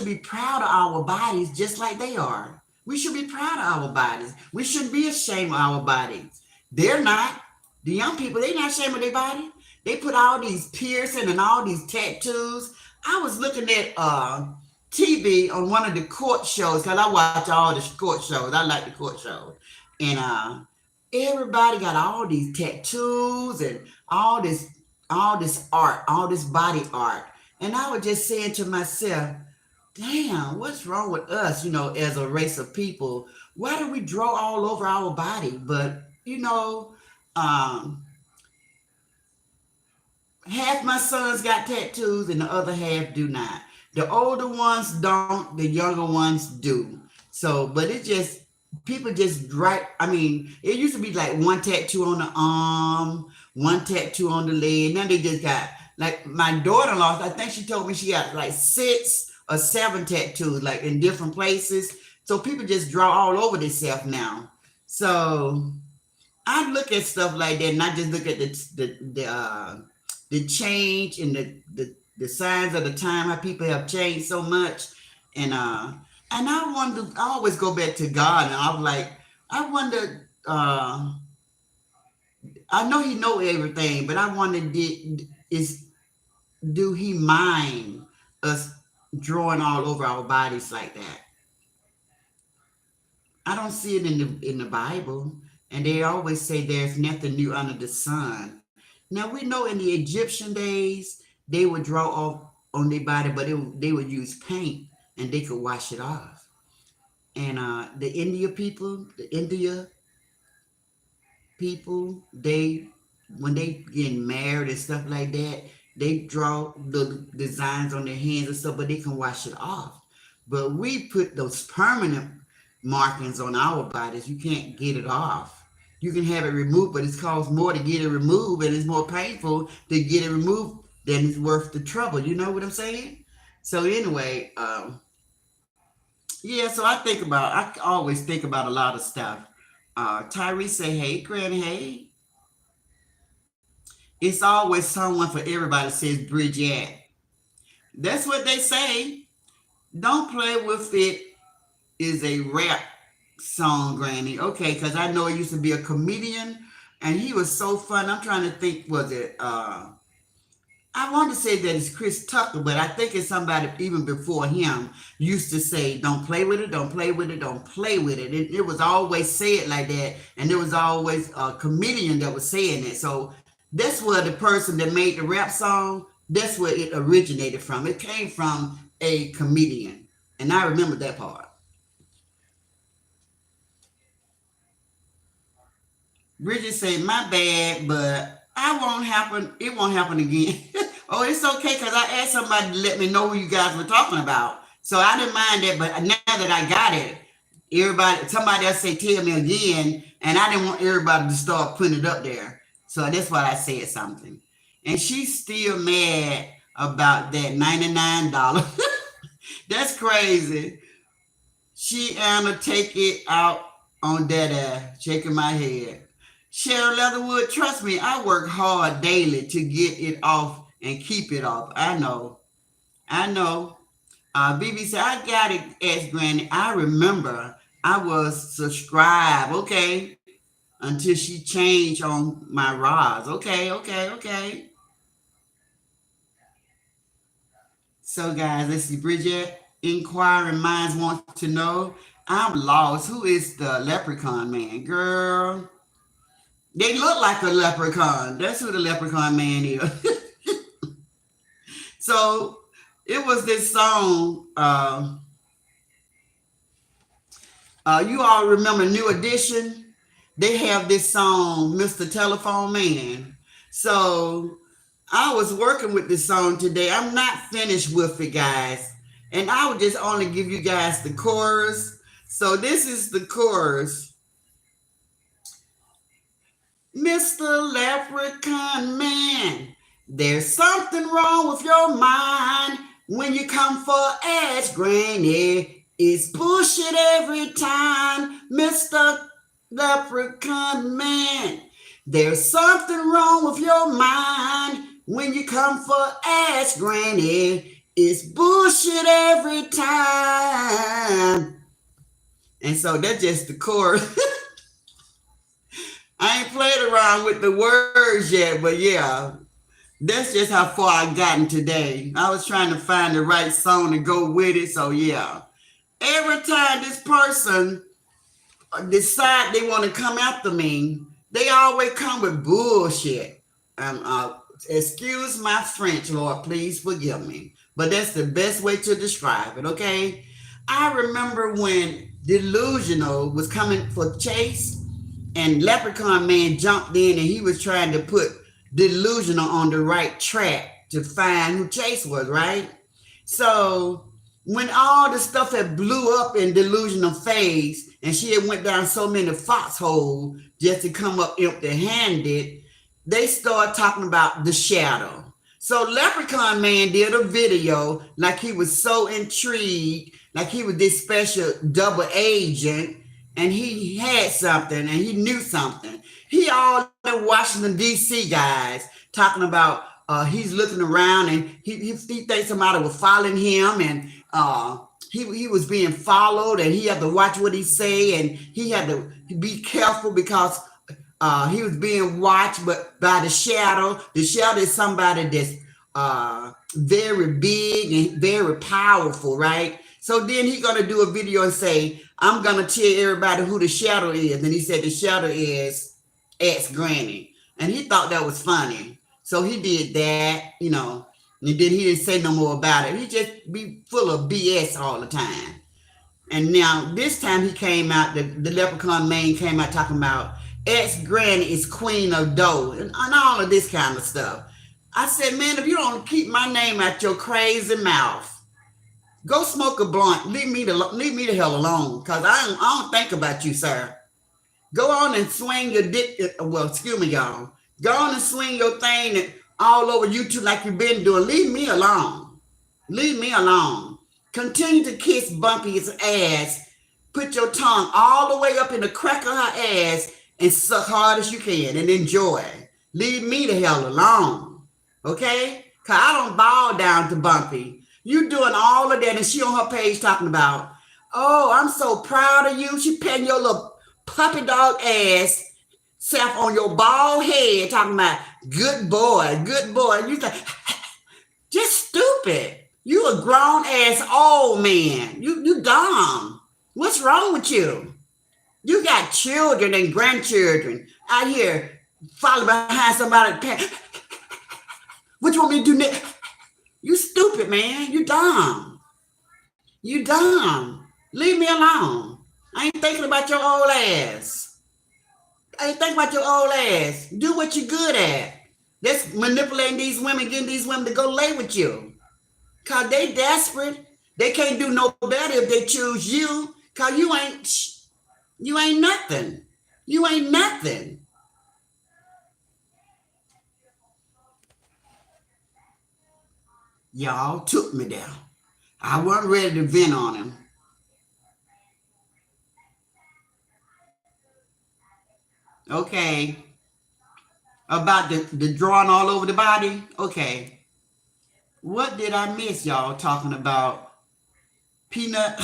be proud of our bodies just like they are. We should be proud of our bodies. We shouldn't be ashamed of our bodies. They're not. The young people, they're not ashamed of their body. They put all these piercing and all these tattoos. I was looking at TV on one of the court shows because I watch all the court shows. I like the court shows. And everybody got all these tattoos and all this art, all this body art. And I was just saying to myself, damn, what's wrong with us, as a race of people? Why do we draw all over our body? But, um, half my sons got tattoos and the other half do not. The older ones don't, the younger ones do. So, but it just, people just right. I mean, it used to be like one tattoo on the arm, one tattoo on the leg. Now they just got, like my daughter in law, I think she told me she got like 6 or 7 tattoos, like in different places. So people just draw all over themselves now. So I look at stuff like that, and I just look at the change in the signs of the time, how people have changed so much, and I wonder. I always go back to God, and I'm like, I wonder. I know He know everything, but I wonder, is do He mind us drawing all over our bodies like that? I don't see it in the Bible, and they always say there's nothing new under the sun. Now we know in the Egyptian days they would draw off on their body, but they would use paint and they could wash it off. And the India people, they when they getting married and stuff like that, they draw the designs on their hands and stuff, but they can wash it off. But we put those permanent markings on our bodies. You can't get it off. you can have it removed, but it's cost more to get it removed, and it's more painful to get it removed than it's worth the trouble. You know what I'm saying? So anyway, yeah. So I always think about a lot of stuff. Tyrese say, "Hey, Granny, hey." It's always someone for everybody says Bridget. That's what they say. Don't play with it is a rap song, Granny. Okay, because I know he used to be a comedian and he was so fun. I'm trying to think, was it I want to say that it's Chris Tucker, but I think it's somebody even before him used to say, "Don't play with it, don't play with it, don't play with it." It was always said like that, and there was always a comedian that was saying it. So that's where the person that made the rap song, that's where it originated from. It came from a comedian, and I remember that part. Bridget said, "My bad, but I won't happen. It won't happen again." Oh, it's okay because I asked somebody to let me know who you guys were talking about, so I didn't mind that. But now that I got it, somebody else say, "Tell me again," and I didn't want everybody to start putting it up there, so that's why I said something. And she's still mad about that $99. That's crazy. She Anna take it out on that shaking my head. Cheryl Leatherwood, trust me, I work hard daily to get it off and keep it off. I know. I know. BB said, I got it, asked Granny. I remember I was subscribed, okay, until she changed on my rods. Okay, okay, okay. So, guys, let's see. Bridget, inquiring minds want to know. I'm lost. Who is the leprechaun man? Girl, they look like a leprechaun. That's who the leprechaun man is. So, it was this song. You all remember New Edition? They have this song, Mr. Telephone Man. So, I was working with this song today. I'm not finished with it, guys. And I would just only give you guys the chorus. So this is the chorus. Mr. Leprechaun Man, there's something wrong with your mind when you come for Ask Granny. It's bullshit every time, Mr. Leprechaun Man. There's something wrong with your mind when you come for Ask Granny. It's bullshit every time. And so that's just the chorus. I ain't played around with the words yet, but yeah, that's just how far I gotten today. I was trying to find the right song to go with it. So yeah, every time this person decide they want to come after me, they always come with bullshit. Excuse my French, Lord, please forgive me. But that's the best way to describe it, okay? I remember when Delusional was coming for Chase and Leprechaun Man jumped in and he was trying to put Delusional on the right track to find who Chase was, right? So when all the stuff had blew up in Delusional face and she had went down so many foxholes just to come up empty-handed, they started talking about the shadow. So Leprechaun Man did a video like he was so intrigued, like he was this special double agent, and he had something and he knew something. He all in Washington, D.C., guys, talking about he's looking around and he thinks somebody was following him and he was being followed and he had to watch what he say and he had to be careful because he was being watched but by the shadow. The shadow is somebody that's very big and very powerful, right? So then he's going to do a video and say, I'm going to tell everybody who the shadow is. And he said the shadow is Ask Granny. And he thought that was funny. So he did that, you know, and then he didn't say no more about it. He just be full of BS all the time. And now this time he came out, the Leprechaun Man came out talking about Ask Granny is queen of dough and all of this kind of stuff. I said, man, if you don't keep my name out your crazy mouth, go smoke a blunt. Leave me the hell alone, cause I don't think about you, sir. Go on and swing your dick. Well, excuse me, y'all. Go on and swing your thing all over YouTube like you've been doing. Leave me alone. Leave me alone. Continue to kiss Bumpy's ass. Put your tongue all the way up in the crack of her ass and suck hard as you can and enjoy. Leave me the hell alone. Okay? Because I don't bow down to Bumpy. You doing all of that and she on her page talking about, oh, I'm so proud of you. She petting your little puppy dog ass self on your bald head talking about good boy, good boy. And you say, just stupid. You a grown ass old man. You dumb. What's wrong with you? You got children and grandchildren out here following behind somebody. What you want me to do next? You stupid, man. You dumb. You dumb. Leave me alone. I ain't thinking about your old ass. I ain't thinking about your old ass. Do what you're good at. That's manipulating these women, getting these women to go lay with you. Because they desperate. They can't do no better if they choose you. Because you ain't nothing. You ain't nothing. Y'all took me there. I wasn't ready to vent on him. Okay. About the drawing all over the body. Okay. What did I miss, y'all, talking about Peanut?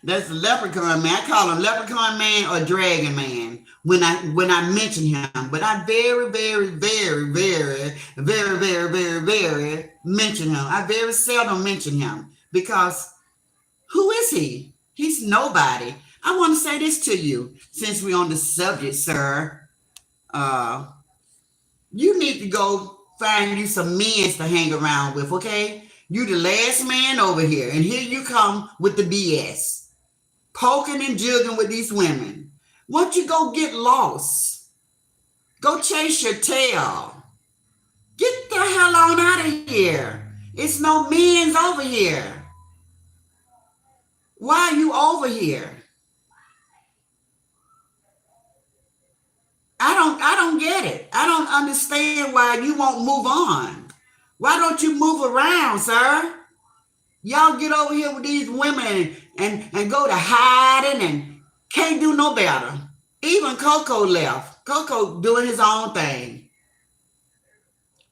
That's the Leprechaun Man. I call him Leprechaun Man or Dragon Man when I mention him. But I very, very, very, very, very, very, very, very mention him. I very seldom mention him because who is he? He's nobody. I want to say this to you since we're on the subject, sir. You need to go find you some men to hang around with, okay? You the last man over here, and here you come with the BS. Poking and jugging with these women. Why don't you go get lost? Go chase your tail. Get the hell on out of here. It's no men's over here. Why are you over here? I don't get it. I don't understand why you won't move on. Why don't you move around, sir? Y'all get over here with these women and go to hiding and can't do no better. Even Coco left. Coco doing his own thing.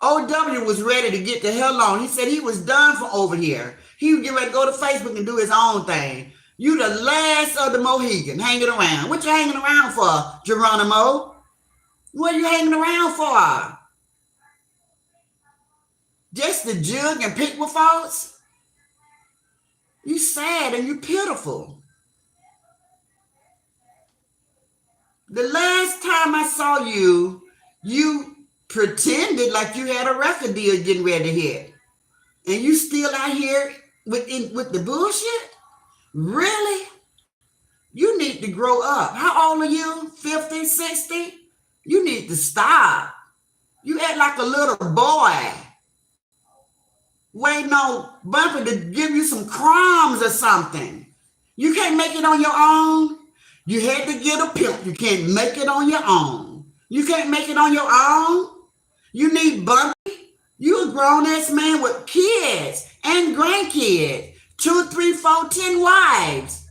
OW was ready to get the hell on. He said he was done for over here. He would get ready to go to Facebook and do his own thing. You the last of the Mohegan hanging around. What you hanging around for, Geronimo? What are you hanging around for? Just to jug and pick with folks? You sad and you pitiful. The last time I saw you, you pretended like you had a record deal getting ready to hit. And you still out here with the bullshit? Really? You need to grow up. How old are you? 50, 60? You need to stop. You act like a little boy. Waiting on Bumpy to give you some crumbs or something. You can't make it on your own. You had to get a pimp. You can't make it on your own. You can't make it on your own. You need Bumpy. You a grown-ass man with kids and grandkids. 2, 3, 4, 10 wives.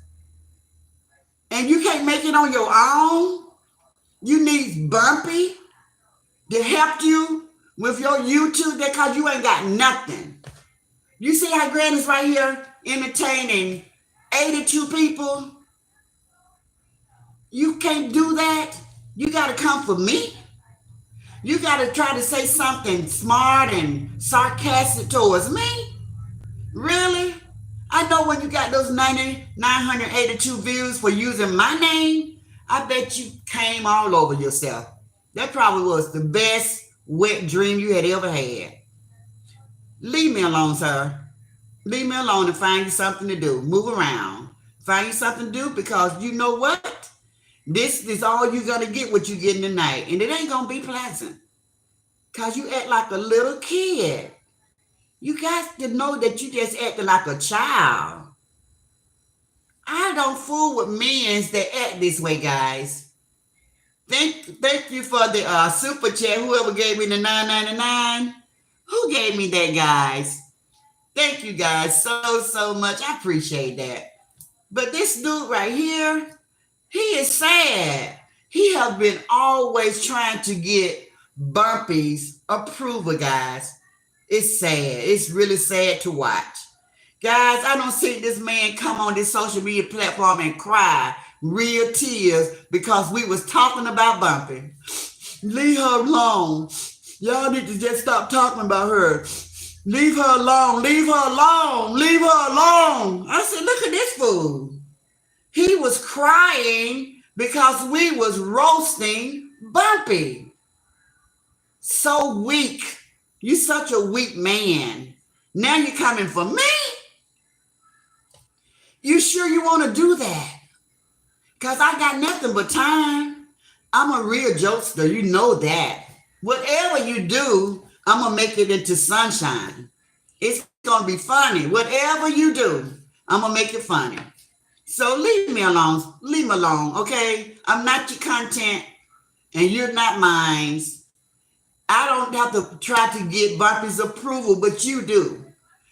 And you can't make it on your own. You need Bumpy to help you with your YouTube because you ain't got nothing. You see how Granny's right here entertaining 82 people? You can't do that. You got to come for me. You got to try to say something smart and sarcastic towards me. Really? I know when you got those 982 views for using my name, I bet you came all over yourself. That probably was the best wet dream you had ever had. Leave me alone, sir. Leave me alone and find you something to do. Move around. Find you something to do because you know what? This is all you're going to get what you're getting tonight. And it ain't going to be pleasant because you act like a little kid. You got to know that you just acting like a child. I don't fool with men that act this way, guys. Thank you for the super chat. Whoever gave me the $9.99, who gave me that, guys? Thank you guys so much. I appreciate that. But this dude right here, he is sad. He has been always trying to get Bumpy's approval, guys. It's sad. It's really sad to watch. Guys, I don't see this man come on this social media platform and cry real tears because we was talking about Bumpy. Leave her alone. Y'all need to just stop talking about her. Leave her alone. Leave her alone. Leave her alone. I said, look at this fool. He was crying because we was roasting Bumpy. So weak. You such a weak man. Now you're coming for me? You sure you want to do that? Because I got nothing but time. I'm a real jokester. You know that. Whatever you do, I'm going to make it into sunshine. It's going to be funny. Whatever you do, I'm going to make it funny. So leave me alone. Leave me alone, okay? I'm not your content, and you're not mine. I don't have to try to get Bumpy's approval, but you do.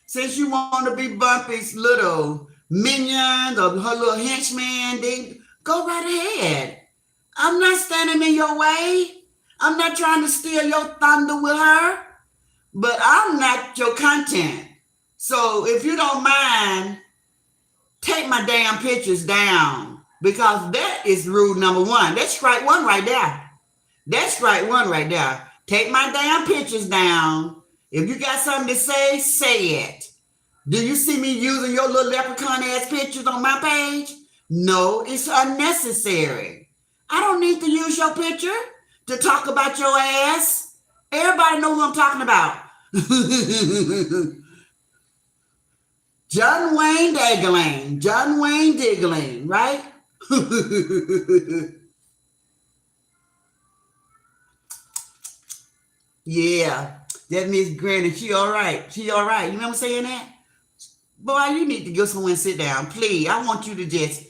Since you want to be Bumpy's little minion or her little henchman, then go right ahead. I'm not standing in your way. I'm not trying to steal your thunder with her, but I'm not your content. So if you don't mind, take my damn pictures down, because that is rule number one. That's strike one right there. That's strike one right there. Take my damn pictures down. If you got something to say, say it. Do you see me using your little leprechaun ass pictures on my page? No, it's unnecessary. I don't need to use your picture to talk about your ass. Everybody know who I'm talking about. John Wayne Diggling. John Wayne Diggling, right? Yeah, that Miss Granny, she all right. She all right. You remember saying that? Boy, you need to go somewhere and sit down, please. I want you to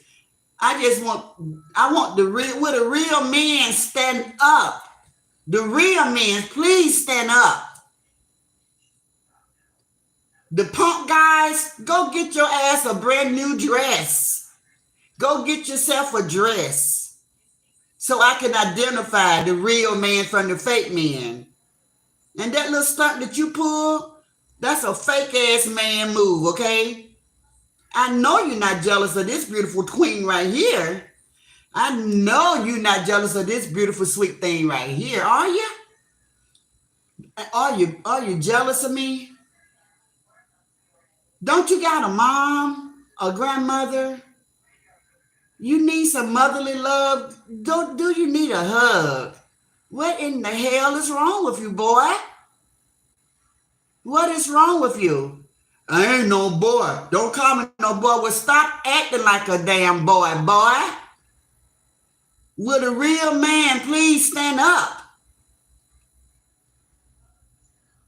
I want the real men stand up. The real men, please stand up. The punk guys, go get your ass a brand new dress. Go get yourself a dress so I can identify the real man from the fake man. And that little stunt that you pull, that's a fake ass man move, okay? I know you're not jealous of this beautiful queen right here. I know you're not jealous of this beautiful sweet thing right here, are you? Are you jealous of me? Don't you got a mom, a grandmother? You need some motherly love. Do you need a hug? What in the hell is wrong with you, boy? What is wrong with you? I ain't no boy. Don't call me no boy. Well, stop acting like a damn boy. Will a real man please stand up?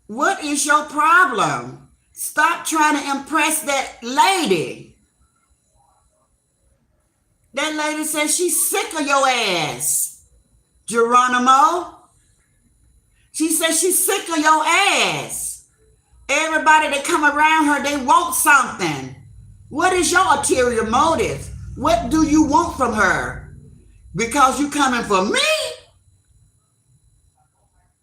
What is your problem? Stop trying to impress that lady. That lady says she's sick of your ass, Geronimo. She says she's sick of your ass. Everybody that come around her, they want something. What is your ulterior motive? What do you want from her? Because you coming for me?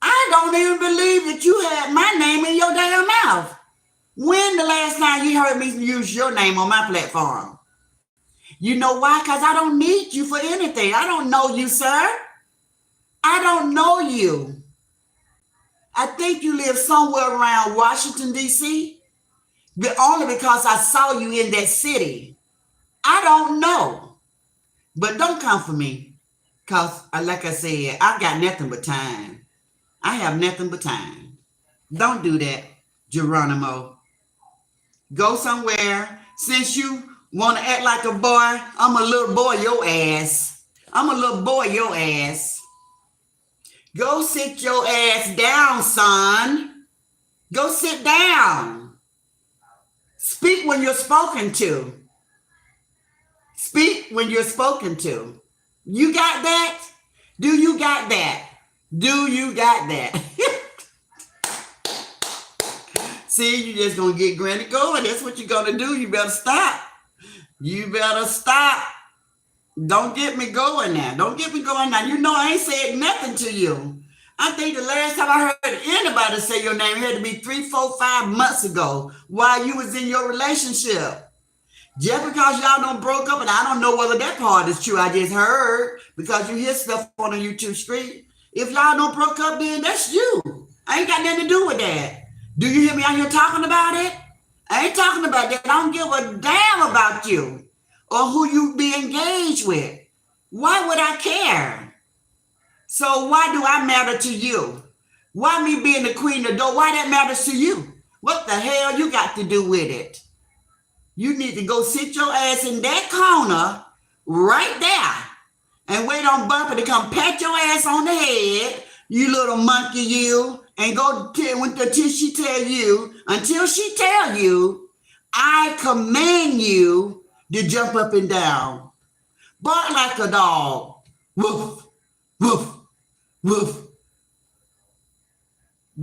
I don't even believe that you had my name in your damn mouth. When the last time you heard me use your name on my platform? You know why? Because I don't need you for anything. I don't know you, sir. I don't know you. I think you live somewhere around Washington, D.C., but only because I saw you in that city. I don't know. But don't come for me, because, like I said, I got nothing but time. I have nothing but time. Don't do that, Geronimo. Go somewhere. Since you want to act like a boy, I'm a little boy your ass. I'm a little boy your ass. Go sit your ass down, son. Go sit down. Speak when you're spoken to. Speak when you're spoken to. You got that? Do you got that? Do you got that? See, you're just gonna get Granny going. That's what you're gonna do. You better stop. You better stop. Don't get me going now. Don't get me going now. You know I ain't said nothing to you. I think the last time I heard anybody say your name had to be 3, 4, 5 months ago while you was in your relationship. Just because y'all don't broke up, and I don't know whether that part is true. I just heard because you hear stuff on the YouTube street. If y'all don't broke up, then that's you. I ain't got nothing to do with that. Do you hear me out here talking about it? I ain't talking about that. I don't give a damn about you or who you be engaged with. Why would I care? So why do I matter to you? Why me being the queen of the door? Why that matters to you? What the hell you got to do with it? You need to go sit your ass in that corner right there and wait on Bumper to come pat your ass on the head, you little monkey, you, and go until she tell you, I command you to jump up and down. Bark like a dog. Woof, woof, woof.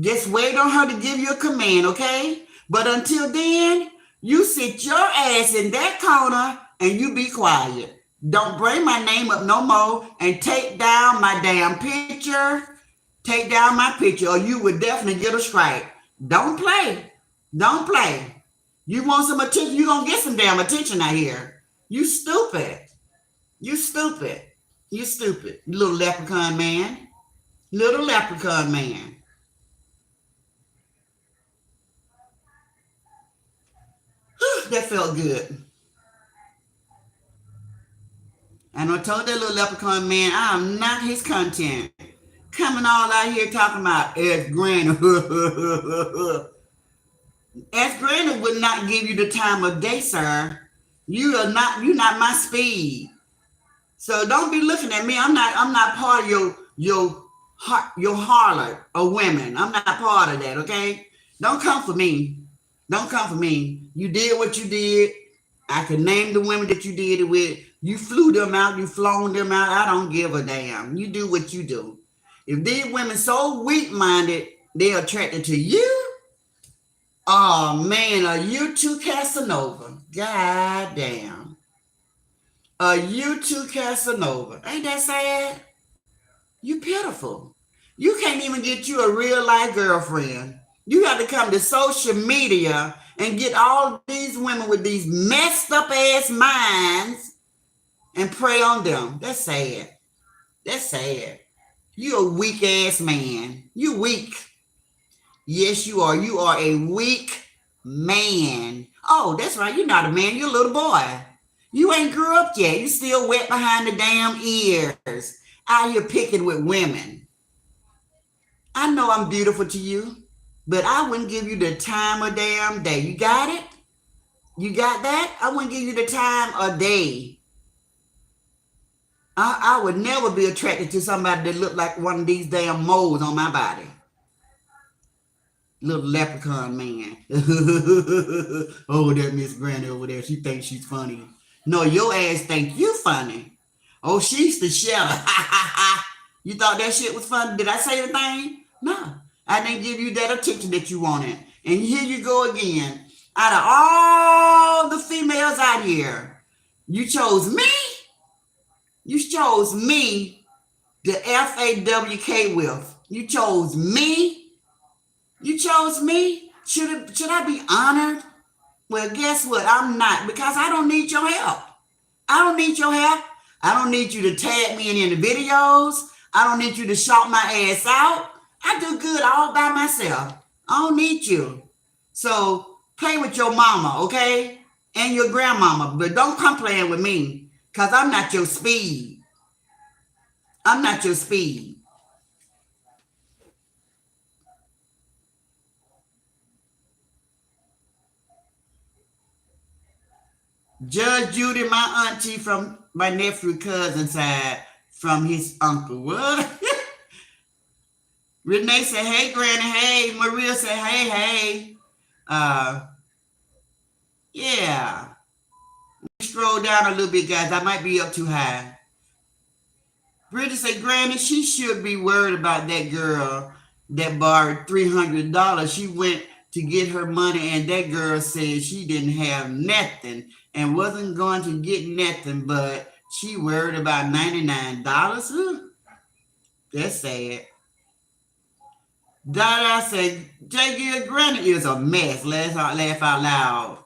Just wait on her to give you a command, okay? But until then, you sit your ass in that corner and you be quiet. Don't bring my name up no more and take down my damn picture. Take down my picture or you would definitely get a strike. Don't play. Don't play. You want some attention, you're going to get some damn attention out here. You stupid. You stupid. You stupid. Little leprechaun man. Little leprechaun man. That felt good. And I told that little leprechaun man, I am not his content. Coming all out here talking about Ask Granny. Ask Granny would not give you the time of day, sir. You're not my speed. So don't be looking at me. I'm not part of your harlot of women. I'm not part of that, okay? Don't come for me. Don't come for me. You did what you did. I can name the women that you did it with. You flew them out. You flown them out. I don't give a damn. You do what you do. If these women so weak-minded, they're attracted to you. Oh, man, are you too Casanova? God damn. Are you too Casanova? Ain't that sad? You pitiful. You can't even get you a real-life girlfriend. You have to come to social media and get all these women with these messed up ass minds and prey on them. That's sad. That's sad. You a weak ass man. You weak. Yes, you are. You are a weak man. Oh, that's right. You're not a man. You're a little boy. You ain't grew up yet. You still wet behind the damn ears. Out here picking with women. I know I'm beautiful to you, but I wouldn't give you the time of damn day. You got it? You got that? I wouldn't give you the time of day. I would never be attracted to somebody that looked like one of these damn moles on my body. Little leprechaun man. Oh, that Miss Granny over there. She thinks she's funny. No, your ass think you funny. Oh, she's the shadow. You thought that shit was funny? Did I say anything? No. I didn't give you that attention that you wanted. And here you go again. Out of all the females out here, you chose me. You chose me to FAWK with. You chose me. You chose me. Should I be honored? Well, guess what? I'm not, because I don't need your help. I don't need your help. I don't need you to tag me in the videos. I don't need you to shout my ass out. I do good all by myself. I don't need you. So play with your mama, okay? And your grandmama. But don't come playing with me, because I'm not your speed. I'm not your speed. Judge Judy, my auntie from my nephew cousin side, from his uncle. What? Renee said, hey, Granny, hey. Maria said, hey, hey. Yeah. Scroll down a little bit, guys. I might be up too high. Bridget said, Granny, she should be worried about that girl that borrowed $300. She went to get her money, and that girl said she didn't have nothing and wasn't going to get nothing, but she worried about $99. That's sad. Dada said, J. Gill, Granny is a mess. Laugh out loud.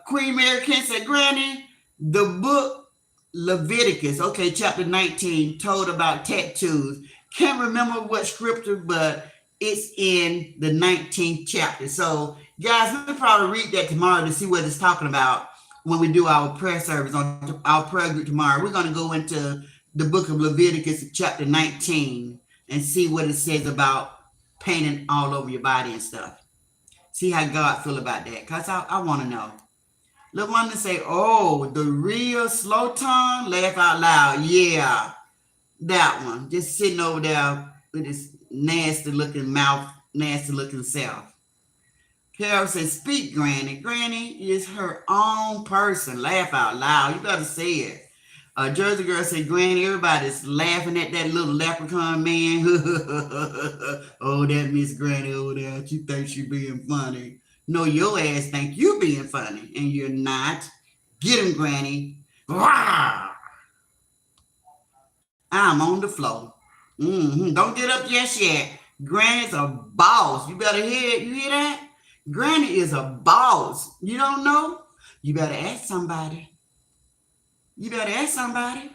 Queen Mary Kent said, Granny, the book Leviticus, okay, chapter 19, told about tattoos. Can't remember what scripture, but it's in the 19th chapter. So, guys, we'll probably read that tomorrow to see what it's talking about when we do our prayer service on our prayer group tomorrow. We're going to go into the book of Leviticus, chapter 19, and see what it says about painting all over your body and stuff. See how God feel about that, because I want to know. Look, one to say, oh, the real slow tongue, laugh out loud. Yeah, that one. Just sitting over there with his nasty looking mouth, nasty looking self. Carol says, speak, Granny. Granny is her own person. Laugh out loud. You better say it. Jersey Girl said, Granny, everybody's laughing at that little leprechaun man. Oh, that Miss Granny over there. She thinks she being funny. No, your ass think you being funny, and you're not. Get him, Granny. Rawr! I'm on the floor. Don't get up just yet. Granny's a boss. You better hear it. You hear that? Granny is a boss. You don't know? You better ask somebody. You better ask somebody.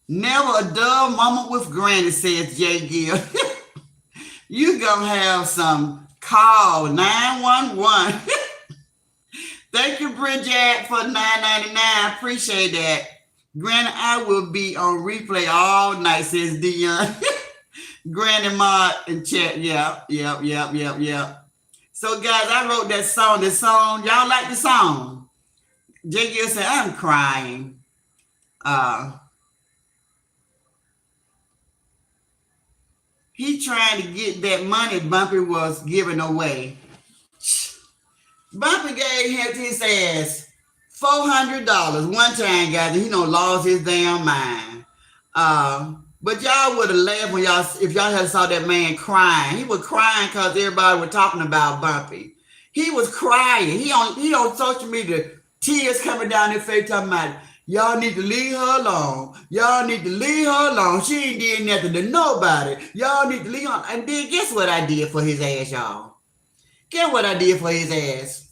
Never a dull moment with Granny, says J. Gill. You gonna have some call 911. Thank you, Bridget, for $9.99. Appreciate that. Granny, I will be on replay all night, says Dion. Granny Ma in chat. Yep. So, guys, I wrote that song. The song, y'all like the song? J. Gill said, I'm crying. He trying to get that money Bumpy was giving away. Bumpy gave his ass $400 one time, guys, and he done lost his damn mind. But y'all would have laughed when if y'all had saw that man crying. He was crying because everybody was talking about Bumpy. He was crying. He on social media, tears coming down his face, talking about, y'all need to leave her alone. Y'all need to leave her alone. She ain't did nothing to nobody. Y'all need to leave her. And then guess what I did for his ass, y'all? Guess what I did for his ass?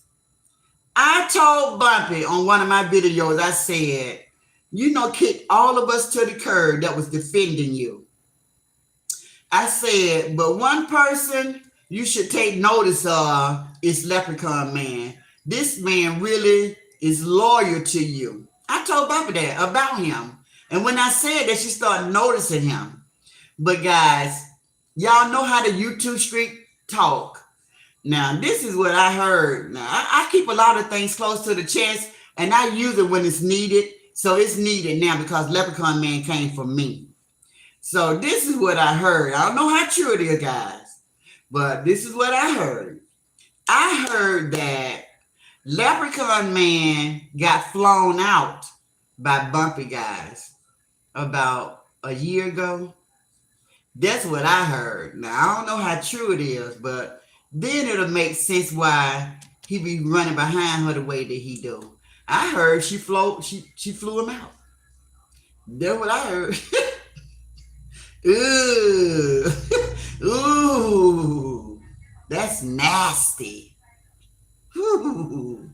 I told Bumpy on one of my videos, I said, kick all of us to the curb that was defending you. I said, but one person you should take notice of is Leprechaun Man. This man really is loyal to you. I told Bumpy that about him. And when I said that, she started noticing him. But guys, y'all know how the YouTube street talk. Now, this is what I heard. Now, I keep a lot of things close to the chest, and I use it when it's needed. So it's needed now because Leprechaun Man came for me. So this is what I heard. I don't know how true it is, guys, but this is what I heard. I heard that Leprechaun Man got flown out by Bumpy, guys, about a year ago. That's what I heard. Now, I don't know how true it is, but then it'll make sense why he be running behind her the way that he do. I heard she flew him out. That's what I heard. Ooh, that's nasty. Ooh.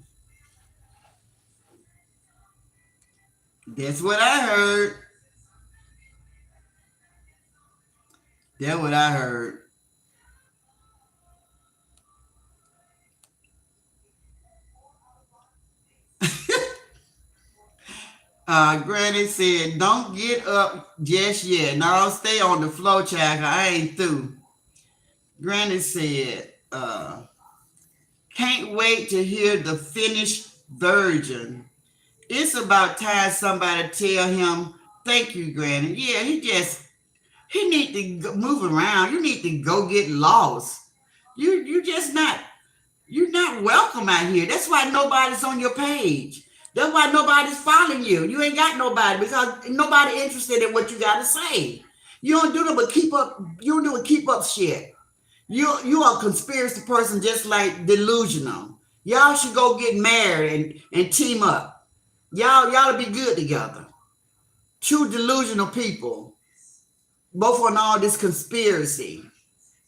That's what I heard. That's what I heard. Granny said, don't get up just yet. No, stay on the floor, child. I ain't through. Granny said, can't wait to hear the finished version. It's about time somebody tell him, thank you, Granny. Yeah, he need to move around. You need to go get lost. You just not, you're not welcome out here. That's why nobody's on your page. That's why nobody's following you. You ain't got nobody because nobody interested in what you got to say. You don't do no but keep up. You don't do but keep up shit. You are a conspiracy person, just like delusional. Y'all should go get married and team up. Y'all be good together. Two delusional people, both on all this conspiracy.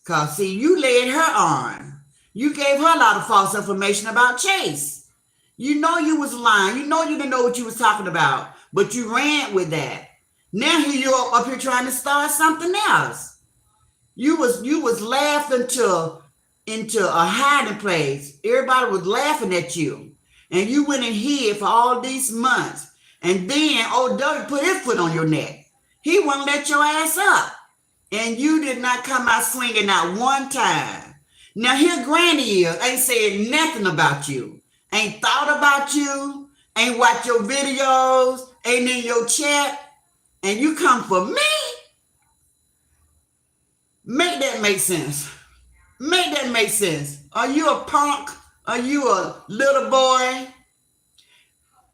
Cause see, you led her on. You gave her a lot of false information about Chase. You know you was lying. You know you didn't know what you was talking about, but you ran with that. Now here you up here trying to start something else. You was laughed into a hiding place. Everybody was laughing at you, and you went and hid for all these months. And then old Doug put his foot on your neck. He wouldn't let your ass up, and you did not come out swinging not one time. Now here Granny is, ain't saying nothing about you, ain't thought about you, ain't watched your videos, ain't in your chat, and you come for me? Make that make sense. Make that make sense. Are you a punk? Are you a little boy?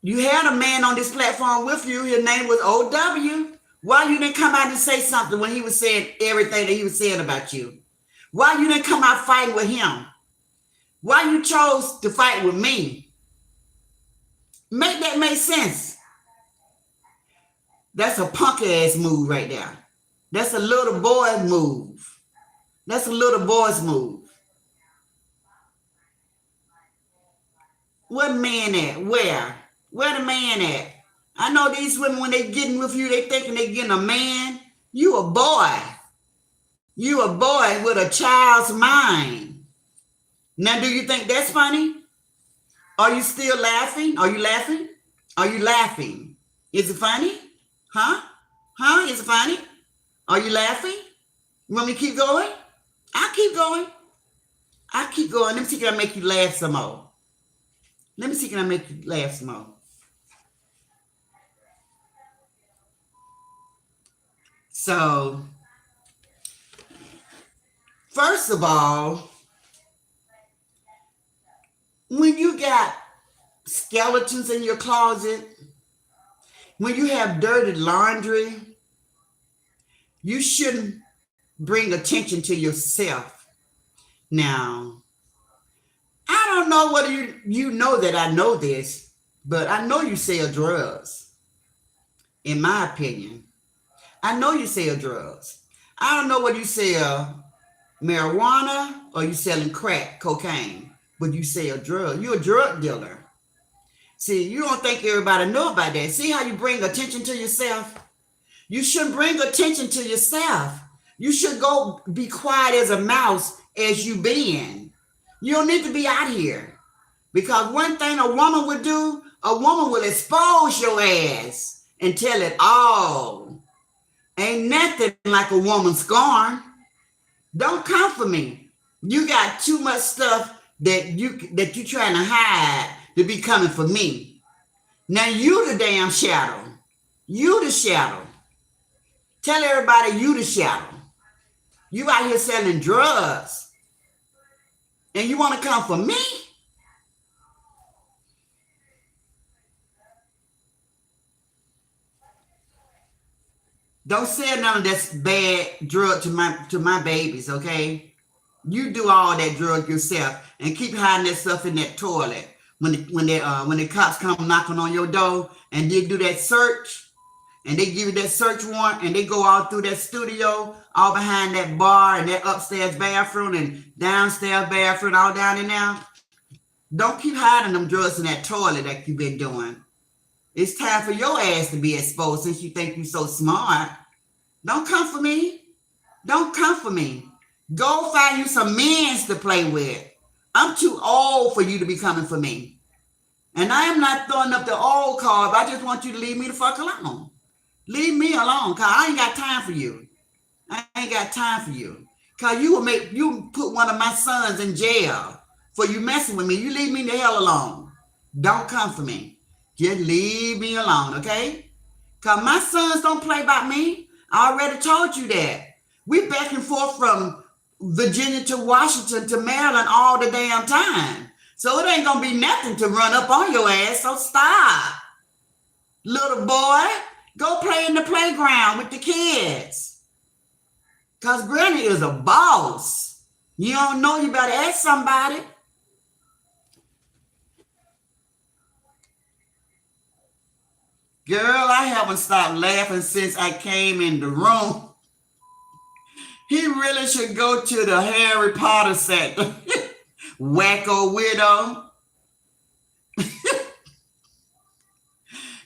You had a man on this platform with you. His name was OW. Why you didn't come out and say something when he was saying everything that he was saying about you? Why you didn't come out fighting with him? Why you chose to fight with me? Make that make sense. That's a punk ass move right there. That's a little boy move. That's a little boy's move. What man at? Where? Where the man at? I know these women, when they getting with you, they thinking they getting a man. You a boy. You a boy with a child's mind. Now, do you think that's funny? Are you still laughing? Are you laughing? Are you laughing? Is it funny? Huh? Huh? Is it funny? Are you laughing? You want me to keep going? I'll keep going. I'll keep going. Let me see can I make you laugh some more. Let me see can I make you laugh some more. So, first of all, when you got skeletons in your closet, when you have dirty laundry, you shouldn't bring attention to yourself. Now, I don't know whether you know that I know this, but I know you sell drugs, in my opinion. I know you sell drugs. I don't know whether you sell marijuana or you selling crack, cocaine, but you sell drugs. You're a drug dealer. See, you don't think everybody know about that. See how you bring attention to yourself? You shouldn't bring attention to yourself. You should go be quiet as a mouse as you been. You don't need to be out here. Because one thing a woman would do, a woman will expose your ass and tell it all. Ain't nothing like a woman scorn. Don't come for me. You got too much stuff that you trying to hide to be coming for me. Now you the damn shadow. You the shadow. Tell everybody you the shadow. You out here selling drugs. And you want to come for me? Don't sell none of that bad drug to my babies, okay? You do all that drug yourself and keep hiding that stuff in that toilet. When the cops come knocking on your door and they do that search and they give you that search warrant and they go all through that studio, all behind that bar and that upstairs bathroom and downstairs bathroom, all down in there. Don't keep hiding them drugs in that toilet that you've been doing. It's time for your ass to be exposed since you think you're so smart. Don't come for me. Don't come for me. Go find you some men to play with. I'm too old for you to be coming for me. And I am not throwing up the old card. I just want you to leave me the fuck alone. Leave me alone, cause I ain't got time for you. I ain't got time for you. Cause you put one of my sons in jail for you messing with me. You leave me the hell alone. Don't come for me. Just leave me alone, okay? Cause my sons don't play about me. I already told you that. We back and forth from Virginia to Washington to Maryland all the damn time. So it ain't gonna be nothing to run up on your ass. So stop, little boy. Go play in the playground with the kids. Cause Granny is a boss. You don't know, you better ask somebody. Girl, I haven't stopped laughing since I came in the room. He really should go to the Harry Potter Center. Wacko widow.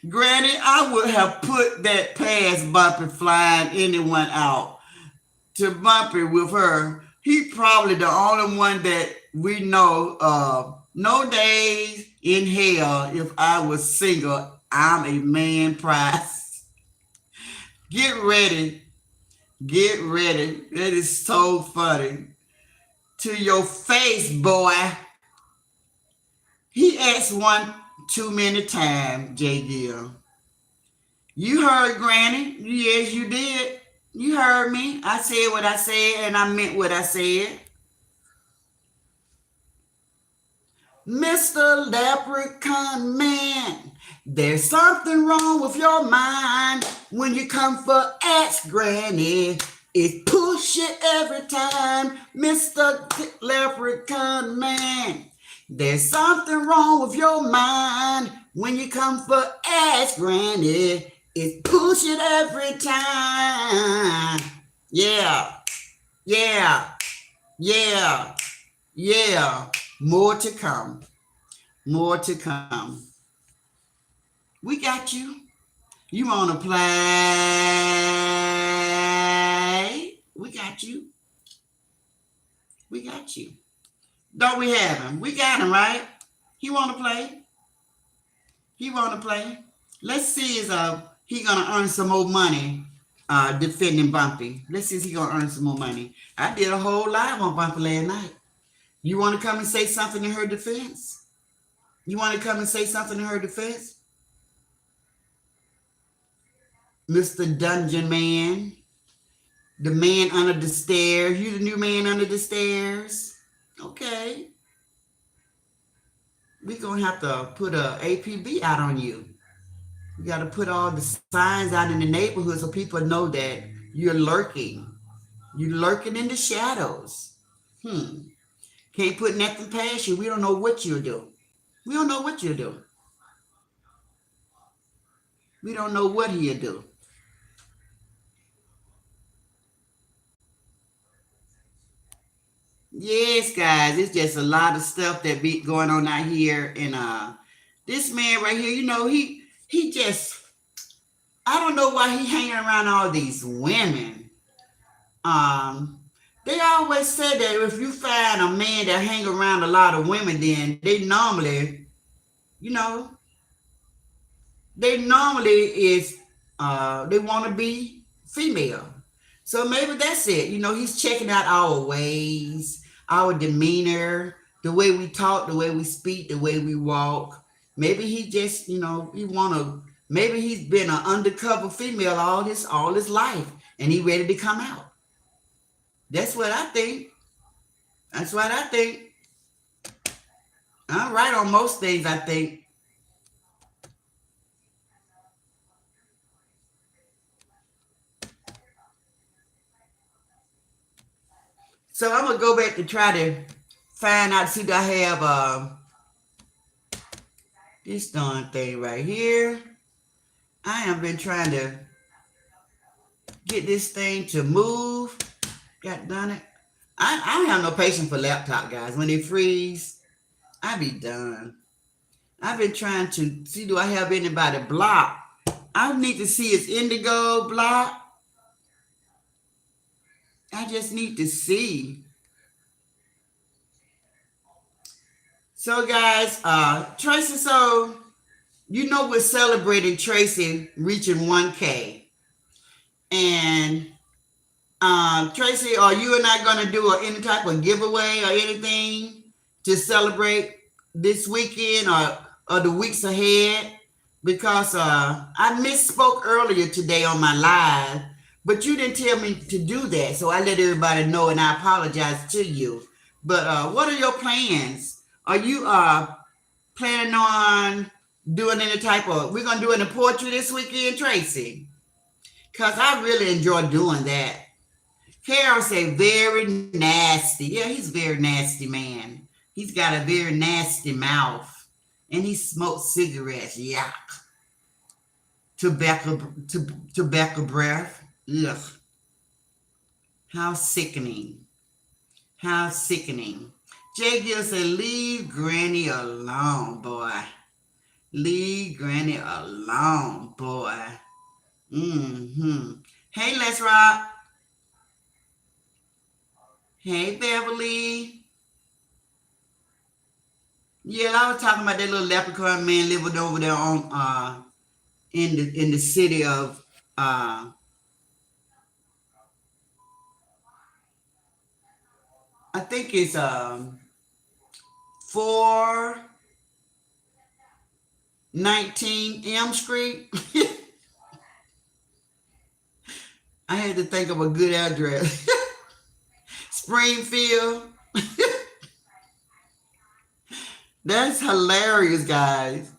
Granny, I would have put that past Bumpy flying anyone out. To Bumpy with her, he probably the only one that we know of. No days in hell if I was single. I'm a man prize. Get ready. Get ready. That is so funny. To your face, boy. He asked one too many times, J. Gill. You heard Granny. Yes, you did. You heard me. I said what I said and I meant what I said. Mr. Leprechaun Man, there's something wrong with your mind when you come for Ask Granny. It push you every time, Mr. Leprechaun Man. There's something wrong with your mind when you come for Ask Granny. It push it every time. Yeah, yeah, yeah, yeah. More to come. More to come. We got you. You want to play? We got you. We got you. Don't we have him? We got him, right? He want to play. He want to play. Let's see if he going to earn some more money defending Bumpy. Let's see if he going to earn some more money. I did a whole live on Bumpy last night. You want to come and say something in her defense? You want to come and say something in her defense? Mr. Dungeon Man, the man under the stairs. You the new man under the stairs? Okay. We're going to have to put a APB out on you. You got to put all the signs out in the neighborhood so people know that you're lurking. You're lurking in the shadows. Can't put nothing past you. We don't know what you'll do. We don't know what you'll do. We don't know what he'll do. Yes, guys, it's just a lot of stuff that be going on out here. And this man right here, you know, he just, I don't know why he hanging around all these women. They always say that if you find a man that hang around a lot of women, then they normally, you know, they want to be female. So maybe that's it. You know, he's checking out our ways, our demeanor, the way we talk, the way we speak, the way we walk. Maybe he just, you know, maybe he's been an undercover female all his life and he ready to come out. That's what I think. That's what I think. I'm right on most things, I think. So I'm going to go back to try to find out, see if I have this darn thing right here. I have been trying to get this thing to move. Got done it. I don't have no patience for laptop, guys. When they freeze, I be done. I've been trying to see, do I have anybody blocked? I need to see is Indigo blocked. I just need to see. So, guys, Tracy, so you know we're celebrating Tracy reaching 1K. And Tracy, are you and I going to do any type of giveaway or anything to celebrate this weekend or the weeks ahead? Because I misspoke earlier today on my live, But you didn't tell me to do that, so I let everybody know, and I apologize to you. But what are your plans? Are you planning on doing any type of? We're gonna do any poetry this weekend, Tracy, because I really enjoy doing that. Carol say very nasty. Yeah, he's a very nasty man. He's got a very nasty mouth, and he smokes cigarettes. Yuck. Tobacco breath. Ugh. How sickening. How sickening. Jay Gill said, leave Granny alone, boy. Leave Granny alone, boy. Mm-hmm. Hey, Les Rock. Hey, Beverly. Yeah, I was talking about that little leprechaun man living over there on in the city of I think it's 419 M Street. I had to think of a good address. Springfield. That's hilarious, guys.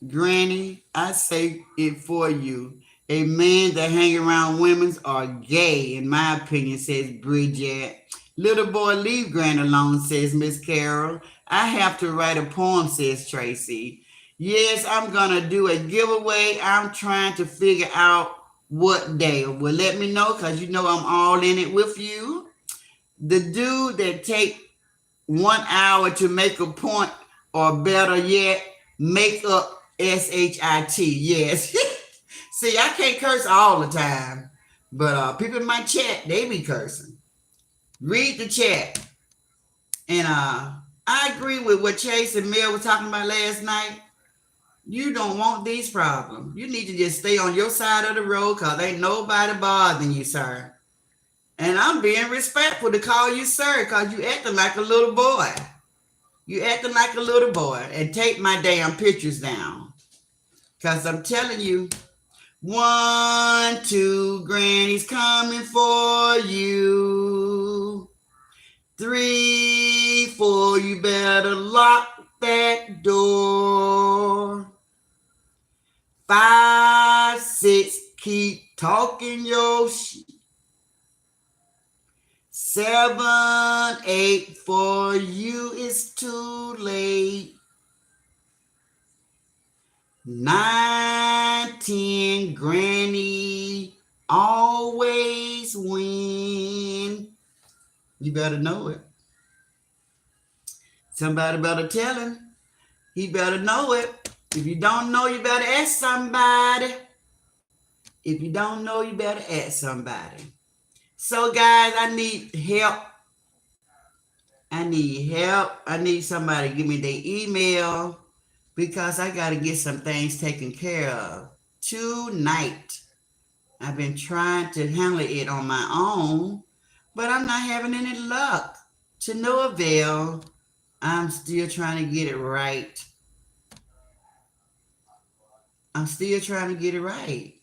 Granny, I say it for you. A man that hang around women are gay, in my opinion, says Bridget. Little boy, leave Granny alone, says Miss Carol. I have to write a poem, says Tracy. Yes, I'm gonna do a giveaway. I'm trying to figure out what day. Well, let me know, because you know I'm all in it with you. The dude that take 1 hour to make a point, or better yet, make up shit. Yes. See, I can't curse all the time, but people in my chat, they be cursing. Read the chat. And I agree with what Chase and Mel were talking about last night. You don't want these problems. You need to just stay on your side of the road, because ain't nobody bothering you, sir. And I'm being respectful to call you sir, because you acting like a little boy. You acting like a little boy. And take my damn pictures down. Because I'm telling you, 1, 2, Granny's coming for you. 3, 4, you better lock that door. 5, 6, keep talking your shit. 7, 8, for you it's too late. 9, 10, Granny always win. You better know it. Somebody better tell him. He better know it. If you don't know, you better ask somebody. If you don't know, you better ask somebody. So, guys, I need help. I need somebody to give me their email, because I got to get some things taken care of tonight. I've been trying to handle it on my own, but I'm not having any luck. To no avail. I'm still trying to get it right. I'm still trying to get it right.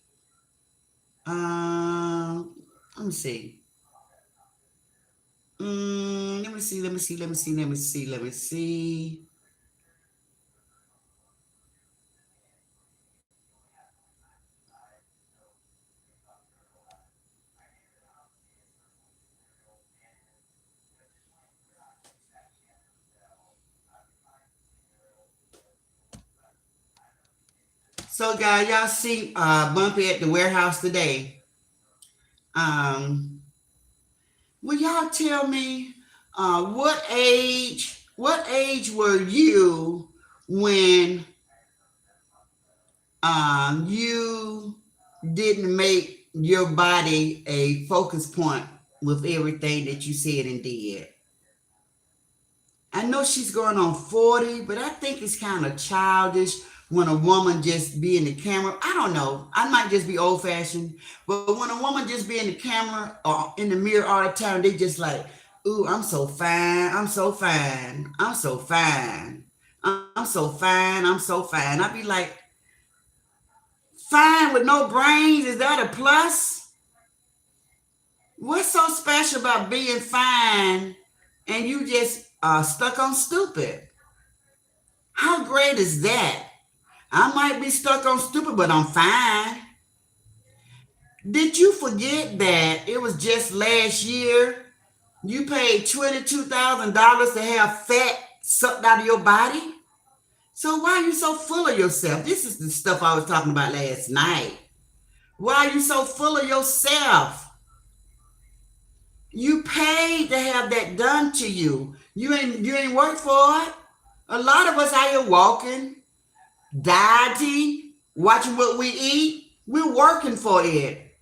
Let me see. Let me see. So, guys, y'all see Bumpy at the warehouse today. Will y'all tell me what age were you when you didn't make your body a focus point with everything that you said and did? I know she's going on 40, but I think it's kind of childish when a woman just be in the camera. I don't know. I might just be old fashioned, but when a woman just be in the camera or in the mirror all the time, they just like, ooh, I'm so fine. I'm so fine. I'm so fine. I'm so fine. I'm so fine. I'd be like, fine with no brains. Is that a plus? What's so special about being fine and you just stuck on stupid? How great is that? I might be stuck on stupid, but I'm fine. Did you forget that it was just last year you paid $22,000 to have fat sucked out of your body? So why are you so full of yourself? This is the stuff I was talking about last night. Why are you so full of yourself? You paid to have that done to you. You ain't worked for it. A lot of us out here walking, dieting, watching what we eat. We're working for it.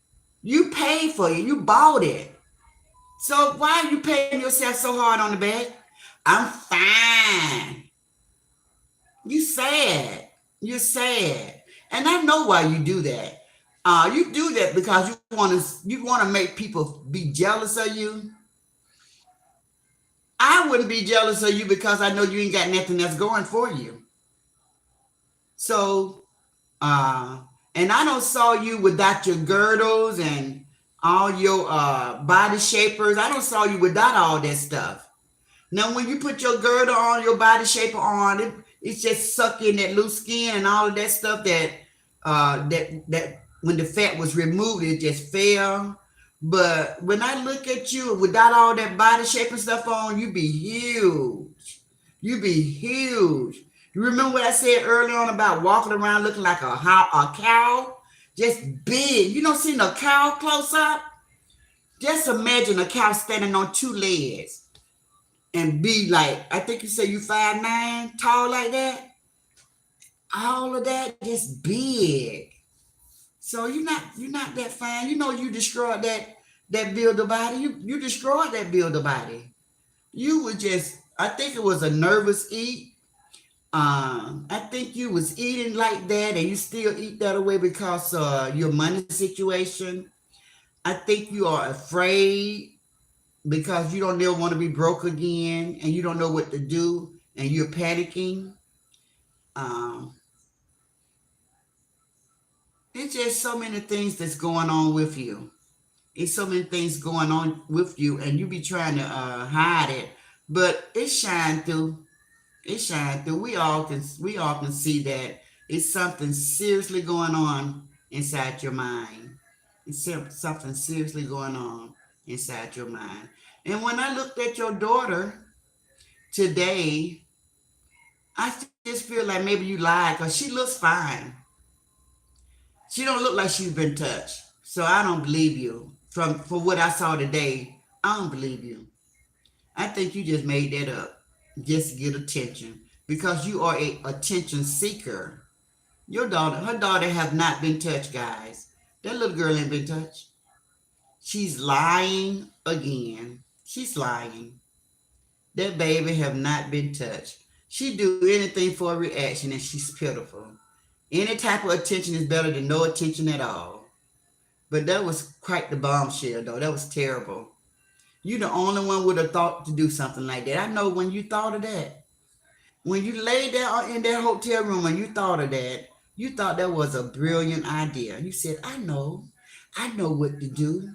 You paid for it. You bought it. So why are you paying yourself so hard on the back? I'm fine. You sad. You're sad. And I know why you do that. You do that because you want to make people be jealous of you. I wouldn't be jealous of you because I know you ain't got nothing else going for you. So, uh, and I don't saw you without your girdles and all your body shapers. I don't saw you without all that stuff. Now, when you put your girdle on, your body shaper on, it's just sucking that loose skin and all of that stuff that when the fat was removed, it just fell. But when I look at you without all that body shaping stuff on, you be huge. You be huge. You remember what I said earlier on about walking around looking like a cow? Just big. You don't see no cow close up? Just imagine a cow standing on two legs and be like, I think you say you 5'9", tall like that. All of that just big. So you're not that fine. You know you destroyed that builder body. You destroyed that builder body. You were just, I think it was a nervous eat. I think you was eating like that, and you still eat that away because your money situation. I think you are afraid because you don't ever want to be broke again, and you don't know what to do, and you're panicking. Um, it's just so many things that's going on with you. It's so many things going on with you, and you be trying to hide it, but it shine through. It shine through. We all can see that it's something seriously going on inside your mind. It's something seriously going on inside your mind. And when I looked at your daughter today, I just feel like maybe you lied because she looks fine. She don't look like she's been touched. So I don't believe you. From what I saw today, I don't believe you. I think you just made that up just to get attention because you are a attention seeker. Her daughter have not been touched, guys. That little girl ain't been touched. She's lying again. She's lying. That baby have not been touched. She do anything for a reaction and she's pitiful. Any type of attention is better than no attention at all. But that was quite the bombshell, though. That was terrible. You the only one would have thought to do something like that. I know when you thought of that. When you laid there in that hotel room and you thought of that, you thought that was a brilliant idea. You said, I know what to do.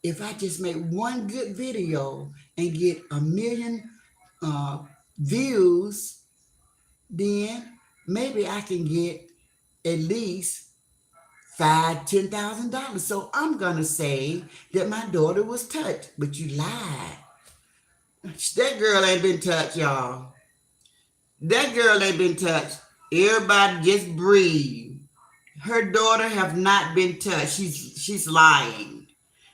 If I just make one good video and get a million uh, views, then maybe I can get at least $10,000. So I'm gonna say that my daughter was touched, but you lied. That girl ain't been touched, y'all. That girl ain't been touched. Everybody just breathe. Her daughter have not been touched. She's lying.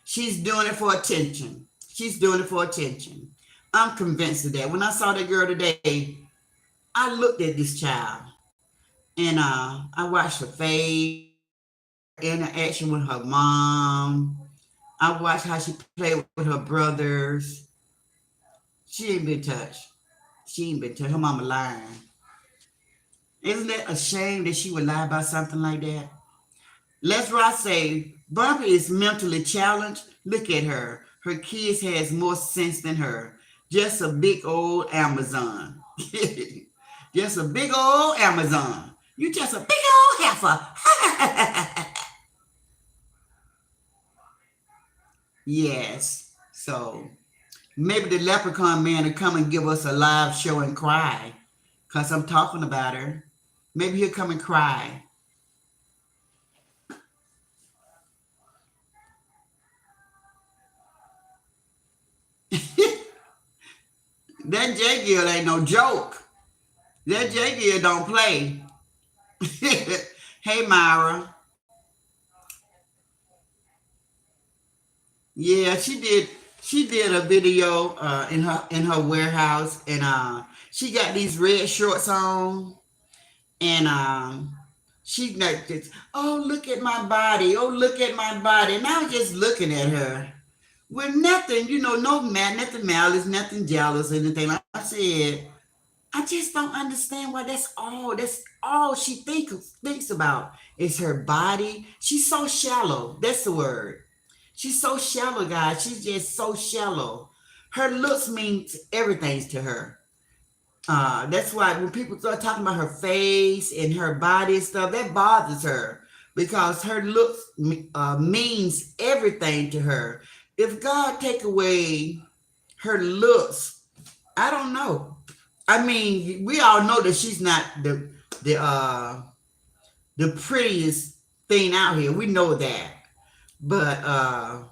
She's doing it for attention. She's doing it for attention. I'm convinced of that. When I saw that girl today, I looked at this child and I watched her face, interaction with her mom. I watched how she played with her brothers. She ain't been touched. She ain't been touched. Her mama lying. Isn't that a shame that she would lie about something like that? Let's Ross say Bumpy is mentally challenged. Look at her. Her kids has more sense than her. Just a big old Amazon. Just a big old Amazon. You just a big old heifer. Yes. So maybe the leprechaun man will come and give us a live show and cry. Cause I'm talking about her. Maybe he'll come and cry. That J Gill ain't no joke. That J Gill don't play. Hey Myra. Yeah, she did a video in her warehouse, and she got these red shorts on, and she like this, oh look at my body, oh look at my body. And I was just looking at her with nothing, no man, nothing malice, nothing jealous, anything. Like I said, I just don't understand why that's all she thinks about is her body. She's so shallow. That's the word. She's so shallow, guys. She's just so shallow. Her looks means everything to her. That's why when people start talking about her face and her body and stuff, that bothers her because her looks means everything to her. If God take away her looks, I don't know. I mean, we all know that she's not the prettiest thing out here. We know that, but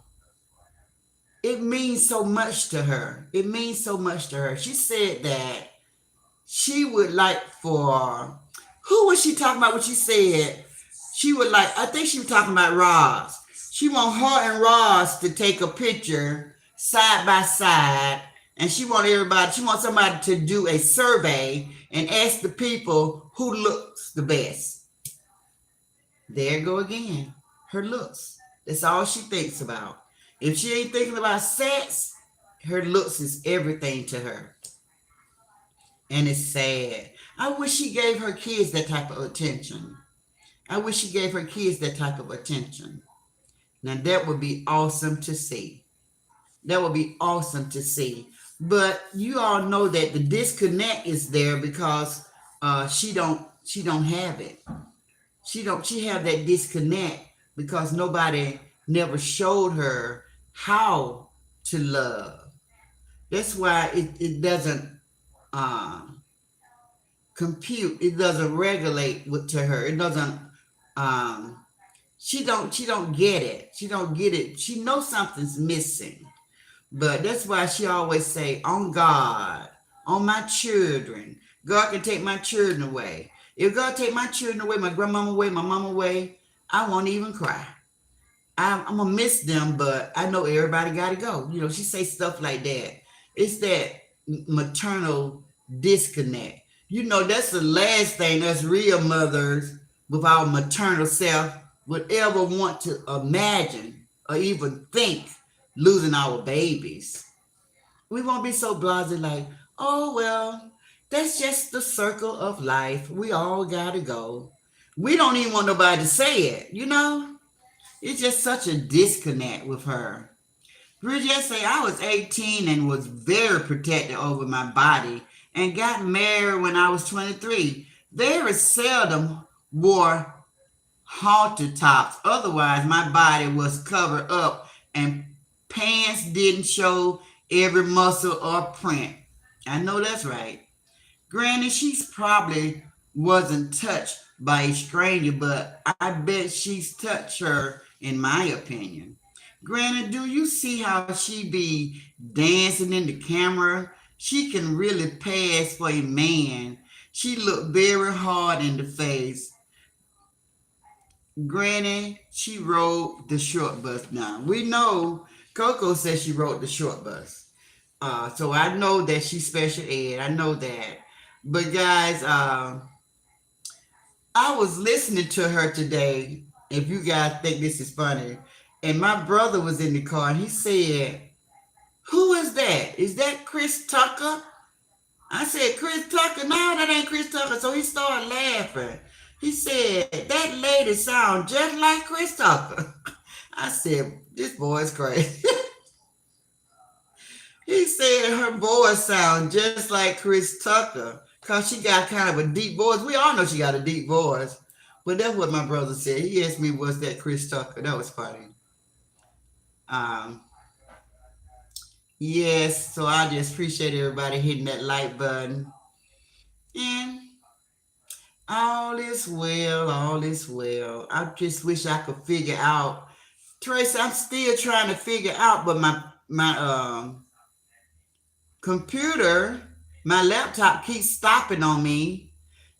it means so much to her. It means so much to her. She said that she would like for who was she talking about when she said she would like, I think she was talking about Roz. She want her and Roz to take a picture side by side, and she wants somebody to do a survey and ask the people who looks the best. There you go again. Her looks. That's all she thinks about. If she ain't thinking about sex, her looks is everything to her. And it's sad. I wish she gave her kids that type of attention. I wish she gave her kids that type of attention. Now that would be awesome to see. That would be awesome to see. But you all know that the disconnect is there because she don't have it. She have that disconnect because nobody never showed her how to love. That's why it doesn't uh, compute. It doesn't regulate to her. It doesn't. Um, she don't get it. She don't get it. She knows something's missing. But that's why she always say, on God, on my children. God can take my children away. If God take my children away, my grandmama away, my mama away, I won't even cry. I'm gonna miss them, but I know everybody got to go. She say stuff like that. It's that maternal disconnect. That's the last thing us real mothers with our maternal self would ever want to imagine or even think losing our babies. We won't be so blasé like, oh well, that's just the circle of life. We all gotta go. We don't even want nobody to say it. It's just such a disconnect with her. Bridget say I was 18 and was very protective over my body and got married when I was 23. Very seldom wore halter tops. Otherwise, my body was covered up and pants didn't show every muscle or print. I know that's right. Granted, she's probably wasn't touched by a stranger, but I bet she's touched her, in my opinion. Granted, do you see how she be dancing in the camera? She can really pass for a man. She looked very hard in the face. Granny, she rode the short bus. Now we know Coco says she rode the short bus. So I know that she's special ed. I know that. But guys, I was listening to her today. If you guys think this is funny, and my brother was in the car and he said, who is that? Is that Chris Tucker? I said, Chris Tucker? No, that ain't Chris Tucker. So he started laughing. He said, that lady sounds just like Chris Tucker. I said, this boy's crazy. He said her voice sounds just like Chris Tucker because she got kind of a deep voice. We all know she got a deep voice. But that's what my brother said. He asked me, was that Chris Tucker? That was funny. Um, Yes, so I just appreciate everybody hitting that like button. And all is well, all is well. I just wish I could figure out. Tracy, I'm still trying to figure out, but my computer, my laptop keeps stopping on me,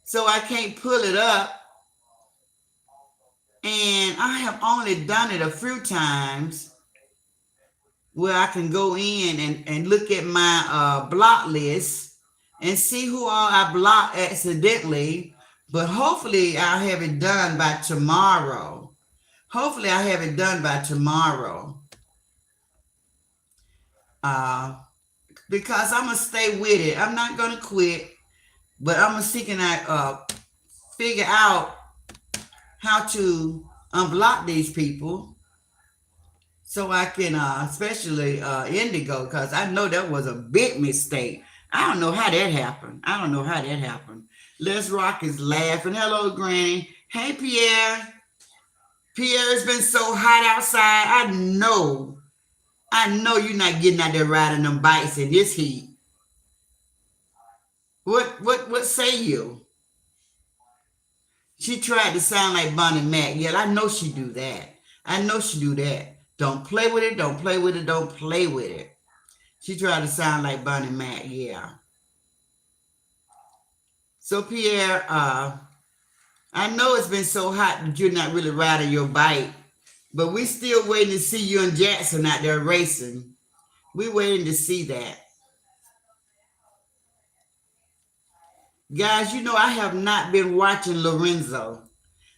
so I can't pull it up. And I have only done it a few times where I can go in and look at my block list and see who all I blocked accidentally. But hopefully I'll have it done by tomorrow. Hopefully I have it done by tomorrow. Uh, because I'm gonna stay with it. I'm not gonna quit, but I'm gonna seek and figure out how to unblock these people so I can, especially Indigo, because I know that was a big mistake. I don't know how that happened. I don't know how that happened. Les Rock is laughing. Hello, Granny. Hey, Pierre. Pierre's been so hot outside. I know you're not getting out there riding them bikes in this heat. What say you? She tried to sound like Bonnie Mac. Yeah, I know she do that. I know she do that. Don't play with it. Don't play with it. Don't play with it. She tried to sound like Bonnie Mac. Yeah. So Pierre, I know it's been so hot that you're not really riding your bike, but we still waiting to see you and Jackson out there racing. We waiting to see that. Guys, you know I have not been watching Lorenzo.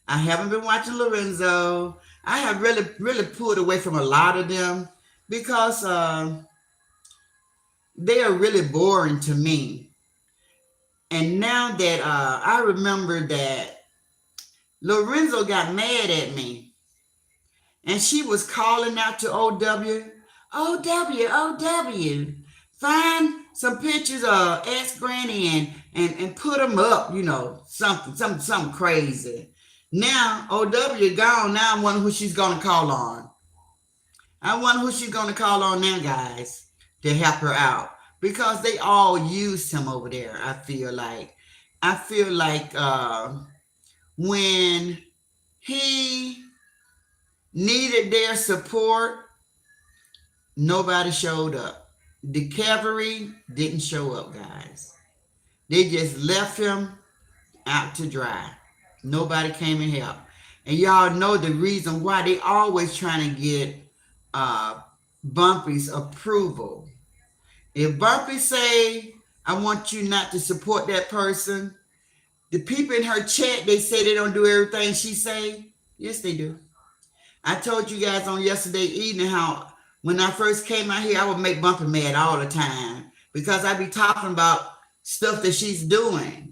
I haven't been watching Lorenzo. I have really pulled away from a lot of them because they are really boring to me. And now that I remember that Lorenzo got mad at me and she was calling out to OW, find some pictures of ex Granny and put them up, something crazy. Now OW gone. Now I'm wondering who she's gonna call on. I wonder who she's gonna call on now, guys, to help her out because they all used him over there. I feel like when he needed their support, nobody showed up. The cavalry didn't show up, guys. They just left him out to dry. Nobody came and helped. And y'all know the reason why. They always trying to get uh, Bumpy's approval. If Bumpy say, I want you not to support that person, the people in her chat, they say they don't do everything she say. Yes, they do. I told you guys on yesterday evening how when I first came out here, I would make Bumpy mad all the time because I'd be talking about stuff that she's doing.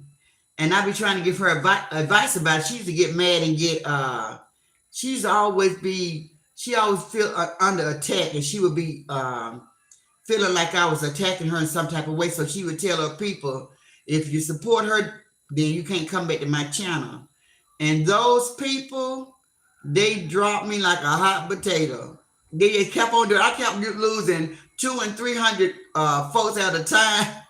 And I'd be trying to give her advice about it. She used to get mad and she always feel under attack, and she would be feeling like I was attacking her in some type of way. So she would tell her people, if you support her, then you can't come back to my channel. And those people, they dropped me like a hot potato. They just kept on doing. I kept losing 200 and 300 folks at a time.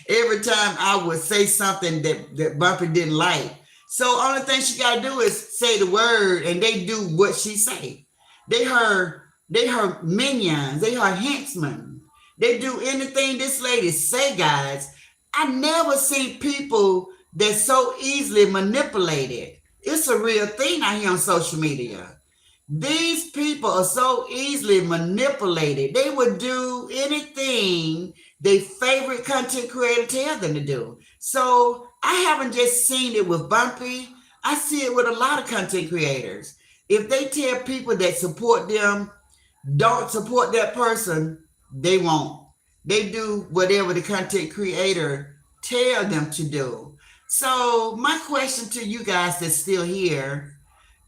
Every time I would say something that Bumpy didn't like. So only thing she gotta do is say the word, and they do what she say. They her minions. They her henchmen. They do anything this lady say, guys. I never seen people that so easily manipulated. It's a real thing out here on social media. These people are so easily manipulated. They would do anything their favorite content creator tell them to do. So I haven't just seen it with Bumpy. I see it with a lot of content creators. If they tell people that support them, don't support that person, they won't. They do whatever the content creator tell them to do. So my question to you guys that's still here,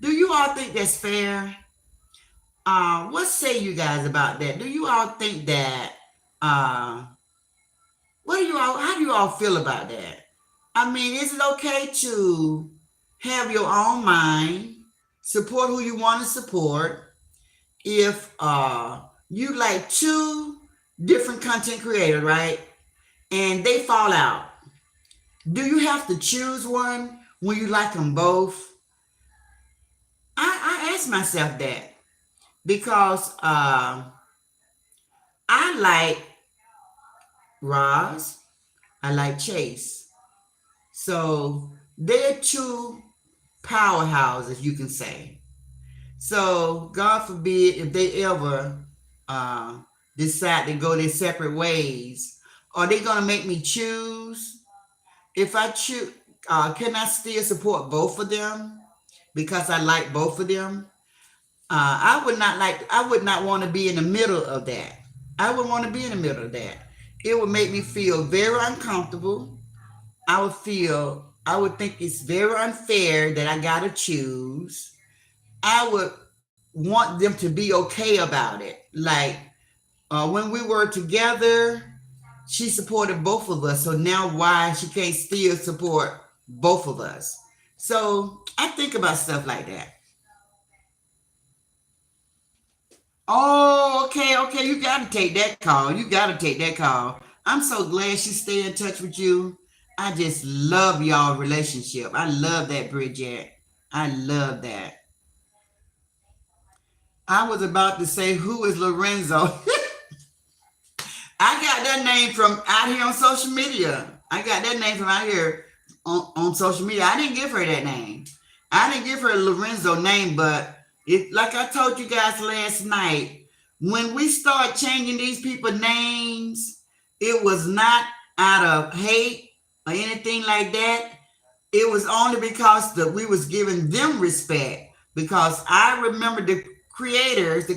do you all think that's fair? What say you guys about that? Do you all think that how do you all feel about that? I mean, is it okay to have your own mind, support who you want to support? If you like two different content creators, right? And they fall out. Do you have to choose one when you like them both? I ask myself that because I like Roz, I like Chase. So they're two powerhouses, you can say. So God forbid if they ever uh, decide to go their separate ways, are they gonna make me choose? If I choose, can I still support both of them because I like both of them? I would not want to be in the middle of that. I would want to be in the middle of that. It would make me feel very uncomfortable. I would think it's very unfair that I gotta choose. I would want them to be okay about it. Like when we were together, she supported both of us. So now why she can't still support both of us? So I think about stuff like that. Oh, okay, okay. You got to take that call. You got to take that call. I'm so glad she stayed in touch with you. I just love y'all relationship. I love that, Bridget. I love that. I was about to say, who is Lorenzo? I got that name from out here on social media. I got that name from out here on social media. I didn't give her that name. I didn't give her a Lorenzo name, but it, like I told you guys last night, when we start changing these people names, it was not out of hate or anything like that. It was only because we was giving them respect. Because I remember the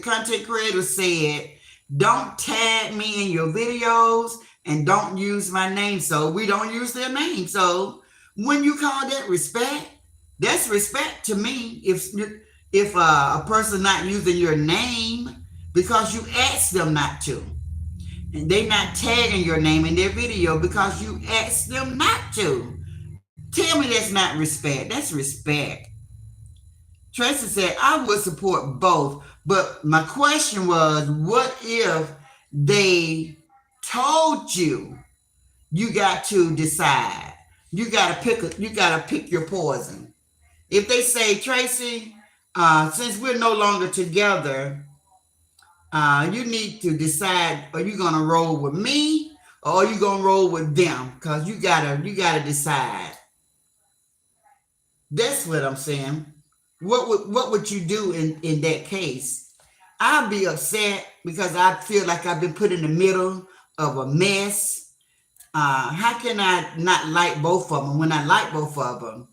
content creators said, don't tag me in your videos and don't use my name. So we don't use their name. So when you call that respect, that's respect to me. If a person not using your name because you asked them not to, and they not tagging your name in their video because you asked them not to. Tell me that's not respect. That's respect. Tracy said, I would support both. But my question was, what if they told you you got to decide? You gotta pick your poison. If they say, Tracy, since we're no longer together, you need to decide, are you gonna roll with me or are you gonna roll with them? Because you gotta decide. That's what I'm saying. What would you do in that case? I'd be upset because I feel like I've been put in the middle of a mess. How can I not like both of them when I like both of them?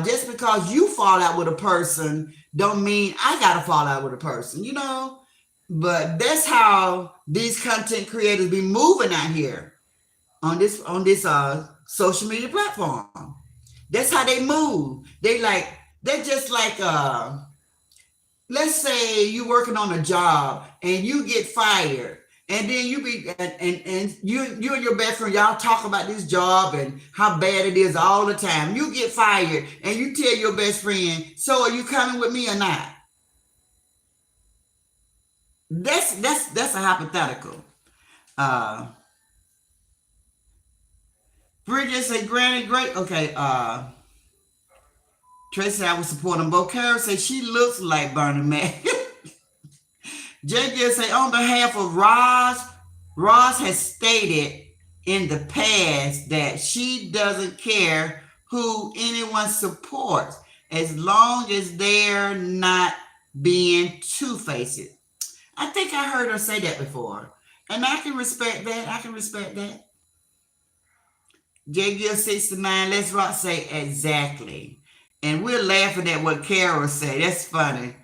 Just because you fall out with a person don't mean I gotta fall out with a person, you know. But that's how these content creators be moving out here on this social media platform. That's how they move. They're just like let's say you working on a job and you get fired and then you and your best friend y'all talk about this job and how bad it is all the time. You get fired and you tell your best friend, so are you coming with me or not? That's a hypothetical. uh Bridget said, granny, great. Okay. Tracy, I was supporting both. Kara said she looks like Bernie Mac. JJ say, on behalf of Roz has stated in the past that she doesn't care who anyone supports as long as they're not being two-faced. I think I heard her say that before. And I can respect that. I can respect that. J Gill 69, let's rock say exactly. And we're laughing at what Carol said. That's funny.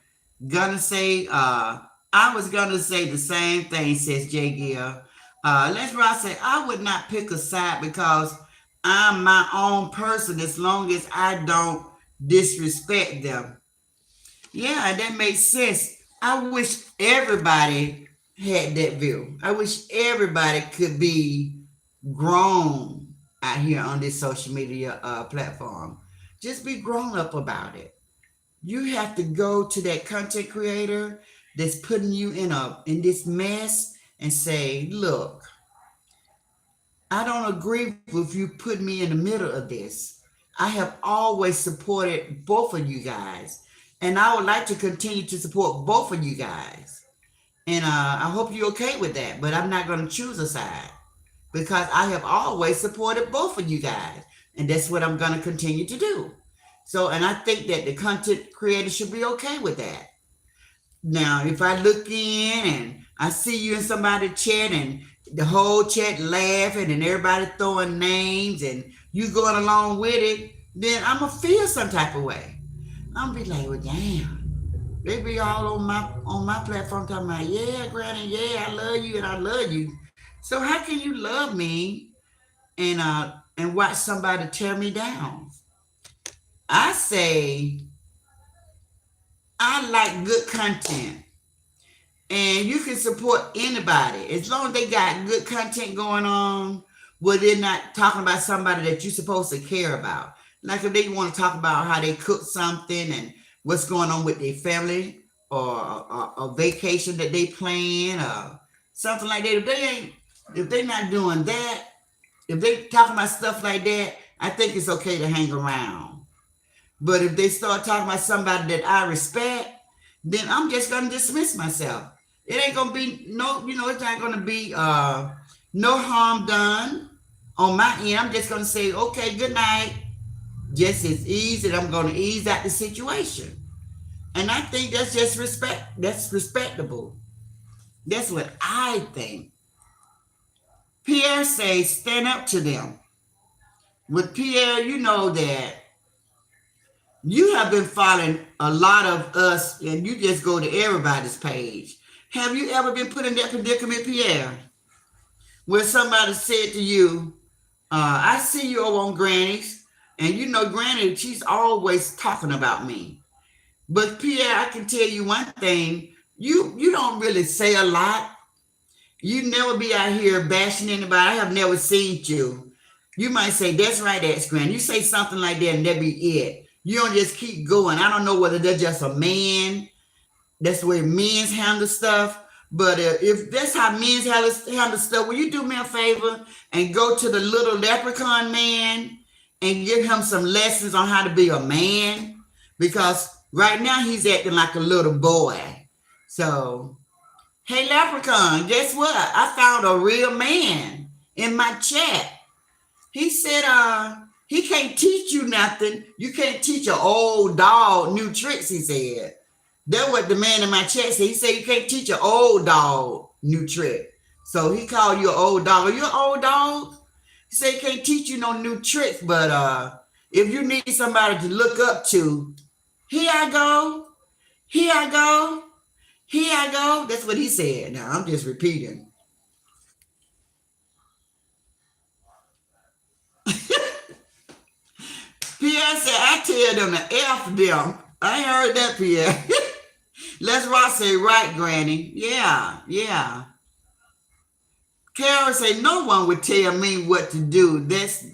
Gonna say, I was gonna say the same thing, says J Gill. Let's rock say, I would not pick a side because I'm my own person as long as I don't disrespect them. Yeah, that makes sense. I wish everybody had that view. I wish everybody could be grown out here on this social media platform. Just be grown up about it. You have to go to that content creator that's putting you in this mess and say, look, I don't agree with you putting me in the middle of this. I have always supported both of you guys, and I would like to continue to support both of you guys. And I hope you're okay with that, but I'm not going to choose a side because I have always supported both of you guys, and that's what I'm going to continue to do. So, and I think that the content creator should be okay with that. Now, if I look in and I see you in somebody's chat and the whole chat laughing and everybody throwing names and you going along with it, then I'm gonna feel some type of way. I'm gonna be like, well, damn. They be all on my platform talking about, yeah, Granny, yeah, I love you and I love you. So how can you love me and watch somebody tear me down? I say I like good content. And you can support anybody as long as they got good content going on where they're not talking about somebody that you're supposed to care about. Like if they want to talk about how they cook something and what's going on with their family or a vacation that they plan or something like that. If they're not doing that, if they talking about stuff like that, I think it's okay to hang around. But if they start talking about somebody that I respect, then I'm just gonna dismiss myself. It ain't gonna be no, it's not gonna be no harm done on my end. I'm just gonna say, okay, good night. Just as easy, I'm gonna ease out the situation. And I think that's just respect. That's respectable. That's what I think. Pierre says, stand up to them. With Pierre, you know that you have been following a lot of us and you just go to everybody's page. Have you ever been put in that predicament, Pierre, where somebody said to you, I see you over on Granny's, and you know Granny, she's always talking about me. But Pierre, I can tell you one thing, you don't really say a lot. You never be out here bashing anybody. I have never seen you. You might say, that's right, that's Granny. You say something like that and that be it. You don't just keep going. I don't know whether they're just a man. That's the way men's handle stuff. But if that's how men's handle stuff, will you do me a favor and go to the little leprechaun man and give him some lessons on how to be a man? Because right now he's acting like a little boy. So, hey, leprechaun, guess what? I found a real man in my chat. He said, he can't teach you nothing. You can't teach an old dog new tricks, he said. That's what the man in my chat said. He said you can't teach an old dog new trick. So he called you an old dog. Are you an old dog? He said he can't teach you no new tricks, but if you need somebody to look up to, here I go. Here I go. Here I go. That's what he said. Now I'm just repeating. Pierre said, I tell them to F them. I ain't heard that, Pierre. Let's Rock say, right, Granny. Yeah, yeah. Carol say, no one would tell me what to do. That's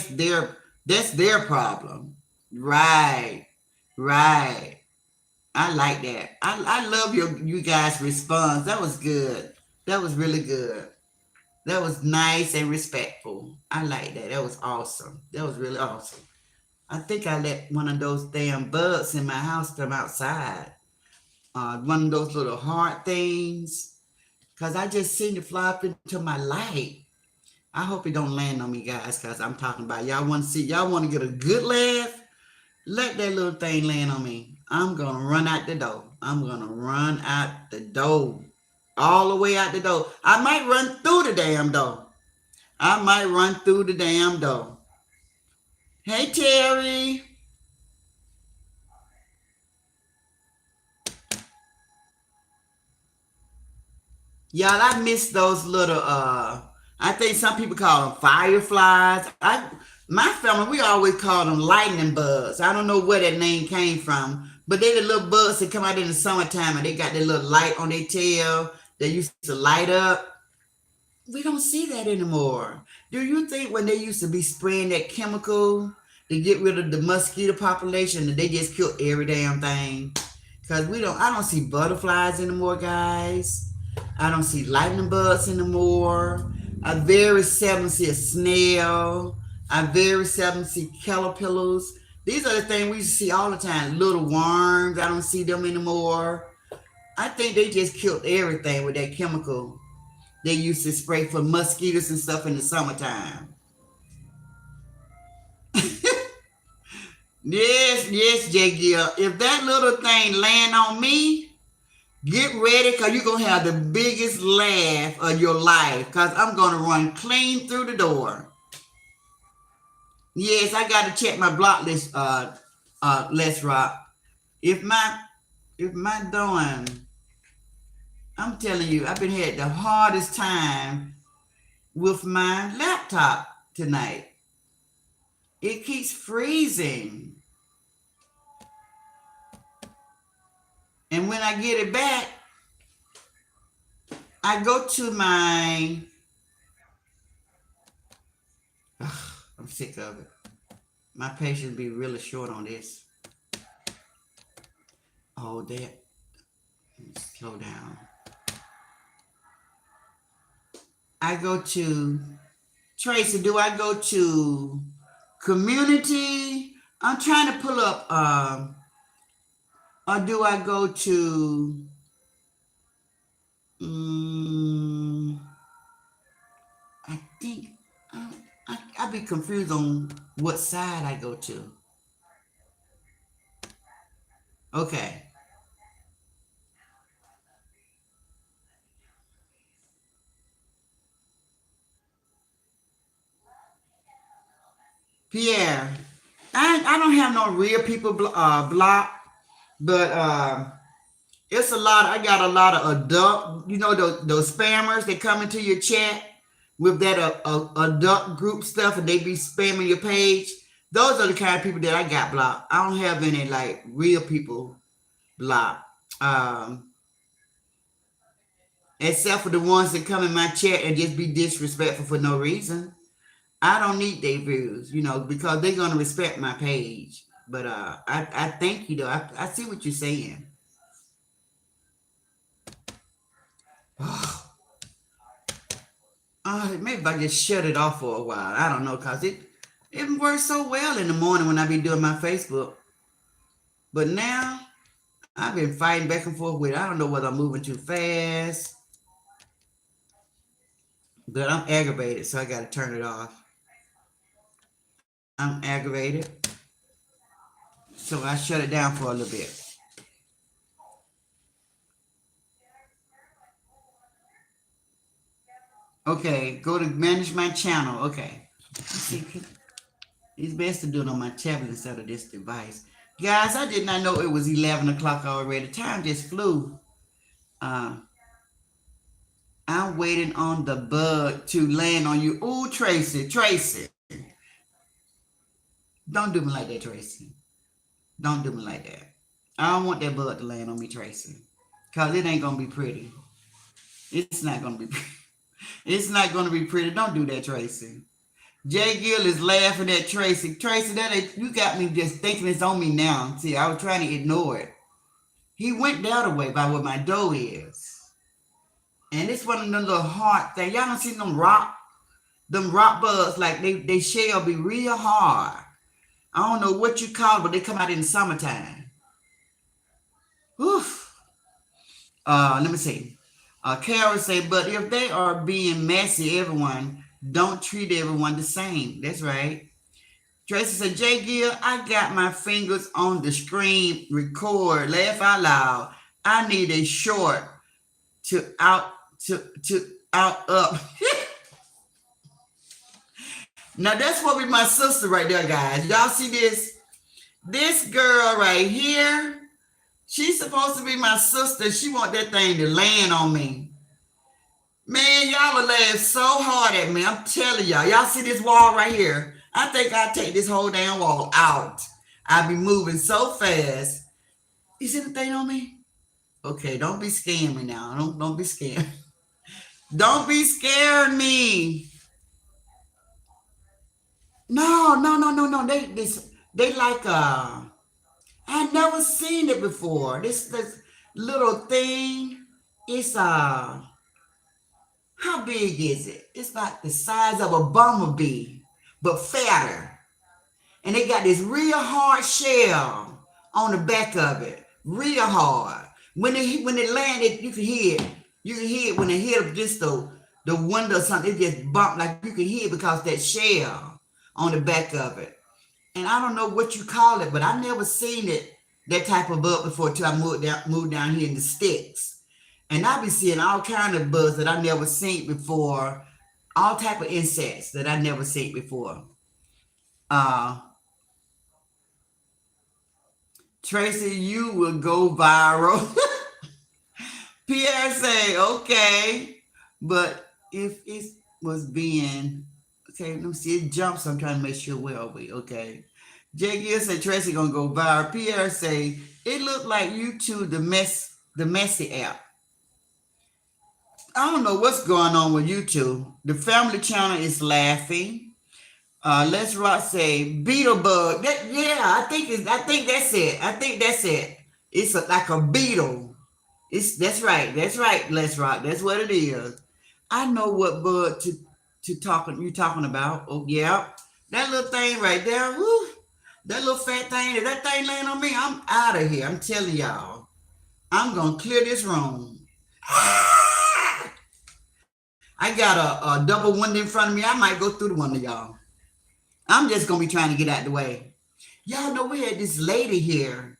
their problem. Right, right. I like that. I love you guys' response. That was good. That was really good. That was nice and respectful. I like that. That was awesome. That was really awesome. I think I let one of those damn bugs in my house come outside. One of those little hard things. Because I just seen it fly up into my light. I hope it don't land on me, guys, because I'm talking about y'all want to get a good laugh? Let that little thing land on me. I'm going to run out the door. I'm going to run out the door. All the way out the door. I might run through the damn door. I might run through the damn door. Hey, Terry. Y'all, I miss those little, I think some people call them fireflies. My family, we always call them lightning bugs. I don't know where that name came from, but they're the little bugs that come out in the summertime and they got that little light on their tail that used to light up. We don't see that anymore. Do you think when they used to be spraying that chemical to get rid of the mosquito population that they just killed every damn thing? Because I don't see butterflies anymore, guys. I don't see lightning bugs anymore. I very seldom see a snail. I very seldom see caterpillars. These are the things we see all the time. Little worms, I don't see them anymore. I think they just killed everything with that chemical they used to spray for mosquitoes and stuff in the summertime. Yes, yes, J. Gill. If that little thing land on me, get ready because you're going to have the biggest laugh of your life because I'm going to run clean through the door. Yes, I got to check my block list, Les Rock. If my doing, I'm telling you, I've been had the hardest time with my laptop tonight. It keeps freezing. And when I get it back, I go to my, I'm sick of it. My patience be really short on this. Oh, that. Slow down. I go to, Tracy, do I go to community? I'm trying to pull up, or do I go to, I think, I be confused on what side I go to. Okay. Pierre, I don't have no real people block, but it's a lot. I got a lot of adult, those spammers that come into your chat with that adult group stuff, and they be spamming your page. Those are the kind of people that I got blocked. I don't have any like real people blocked, except for the ones that come in my chat and just be disrespectful for no reason. I don't need their views, because they're gonna respect my page. But I thank you though. I see what you're saying. Maybe if I just shut it off for a while. I don't know, cause it works so well in the morning when I be doing my Facebook. But now I've been fighting back and forth with it. I don't know whether I'm moving too fast. But I'm aggravated, so I gotta turn it off. I'm aggravated. So I shut it down for a little bit. Okay, go to manage my channel. Okay. See, it's best to do it on my tablet instead of this device. Guys, I did not know it was 11 o'clock already. Time just flew. I'm waiting on the bug to land on you. Oh, Tracy. Don't do me like that, Tracy. Don't do me like that. I don't want that bug to land on me, Tracy. Because it ain't going to be pretty. It's not going to be pretty. It's not going to be pretty. Don't do that, Tracy. Jay Gill is laughing at Tracy. Tracy, you got me just thinking it's on me now. See, I was trying to ignore it. He went the other way by where my dough is. And it's one of them little hard things. Y'all don't see them rock bugs, like they shell be real hard. I don't know what you call it, but they come out in the summertime. Oof. Let me see. Carol say, but if they are being messy, everyone, don't treat everyone the same. That's right. Tracy said, Jay Gill, I got my fingers on the screen, record, laugh out loud. I need a short to out up. Now that's what with my sister right there, guys. Y'all see this? This girl right here, she's supposed to be my sister. She want that thing to land on me. Man, y'all will laugh so hard at me. I'm telling y'all. Y'all see this wall right here? I think I'll take this whole damn wall out. I'll be moving so fast. You see the thing on me? Okay, don't be scaring me now. Don't be scared. Don't be scaring me. No. They like I never seen it before. This little thing. It's how big is it? It's about the size of a bumblebee, but fatter. And they got this real hard shell on the back of it, real hard. When it landed, you can hear it. You can hear it when it hit just the window or something. It just bumped like you can hear it because that shell on the back of it. And I don't know what you call it, but I never seen it that type of bug before till I moved down here in the sticks. And I be seeing all kind of bugs that I never seen before, all type of insects that I never seen before. Uh, Tracy, you will go viral. Pierre say, okay. But if it was being, okay, let me see, it jumps. I'm trying to make sure where are we, okay. Jay Gill said Tracy gonna go viral. Pierre say, it looked like YouTube, the messy app. I don't know what's going on with YouTube. The family channel is laughing. Let's Rock say beetle bug. Yeah, I think that's it. I think that's it. It's like a beetle. That's right. That's right. Let's Rock. That's what it is. I know what bug you talking about. Oh yeah, that little thing right there. Woo, that little fat thing. If that thing laying on me, I'm out of here. I'm telling y'all. I'm gonna clear this room. I got a double window in front of me. I might go through the window, y'all. I'm just gonna be trying to get out the way. Y'all know we had this lady here,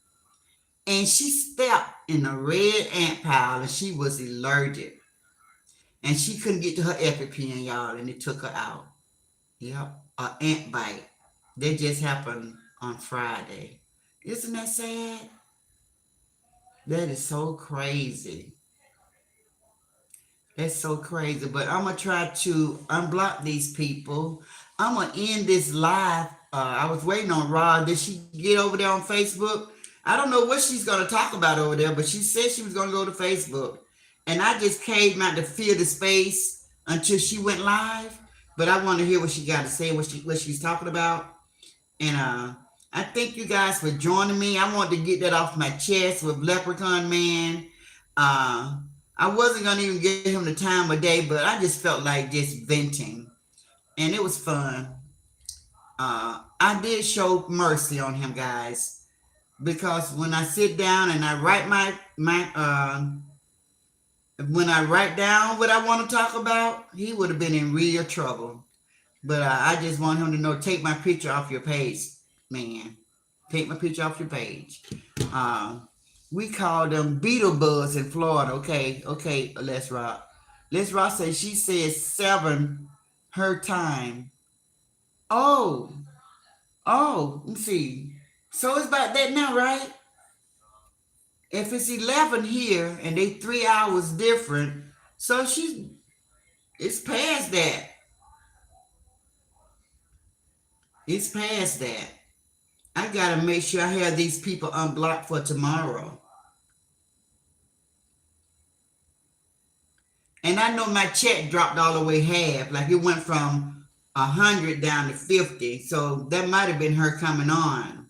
and she stepped in a red ant pile, and she was allergic, and she couldn't get to her EpiPen, y'all, and it took her out. Yep, an ant bite. That just happened on Friday. Isn't that sad? That is so crazy. That's so crazy. But I'm gonna try to unblock these people. I'm gonna end this live. I was waiting on Rod. Did she get over there on Facebook? I don't know what she's gonna talk about over there, but she said she was gonna go to Facebook. And I just came out to fill the space until she went live. But I want to hear what she got to say, what she's talking about. And I thank you guys for joining me. I wanted to get that off my chest with Leprechaun Man. Uh, I wasn't gonna even give him the time of day, but I just felt like just venting, and it was fun. I did show mercy on him, guys, because when I sit down and I write when I write down what I want to talk about, he would have been in real trouble. But I just want him to know, take my picture off your page, man. Take my picture off your page. Uh, we call them beetle bugs in Florida. Okay, let's rock. Let's rock says she said 7 her time. Oh, let me see. So it's about that now, right? If it's 11 here and they 3 hours different, so it's past that. It's past that. I gotta make sure I have these people unblocked for tomorrow. And I know my check dropped all the way half. Like it went from 100 down to 50. So that might have been her coming on.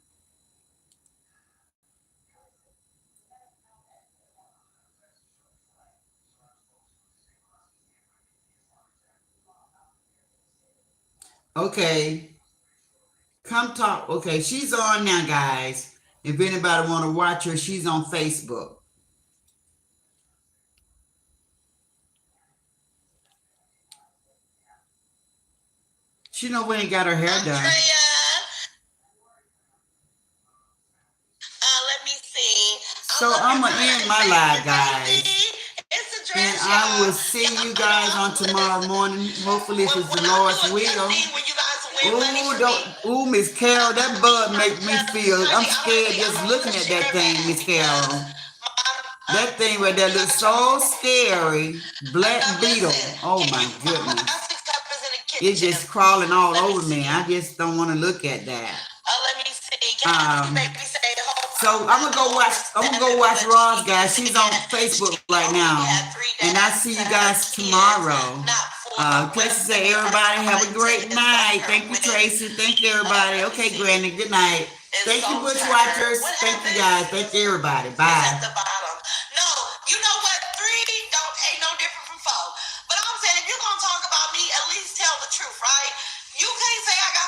Okay. Come talk. Okay, she's on now, guys. If anybody want to watch her, she's on Facebook. She know we ain't got her hair done. Let me see. So I'm gonna end my live, guys. And I will see you guys on tomorrow morning. Hopefully, if it's the Lord's will. Miss Carol, that bug make me feel. I'm scared just looking at that thing, Miss Carol. That thing right there looks so scary. Black beetle. Oh my goodness. It's just crawling all over me. I just don't want to look at that. Let me see. So I'm gonna go watch Roz, guys. She's on Facebook right now. And I'll see you guys tomorrow. Tracy say, everybody have a great night. Thank you, Tracy. Thank you, everybody. Okay, Granny, good night. Thank you, Bushwatchers. Thank you, guys. Thank you, everybody. Bye. No, you know what? 3 the truth, right? You can't say I got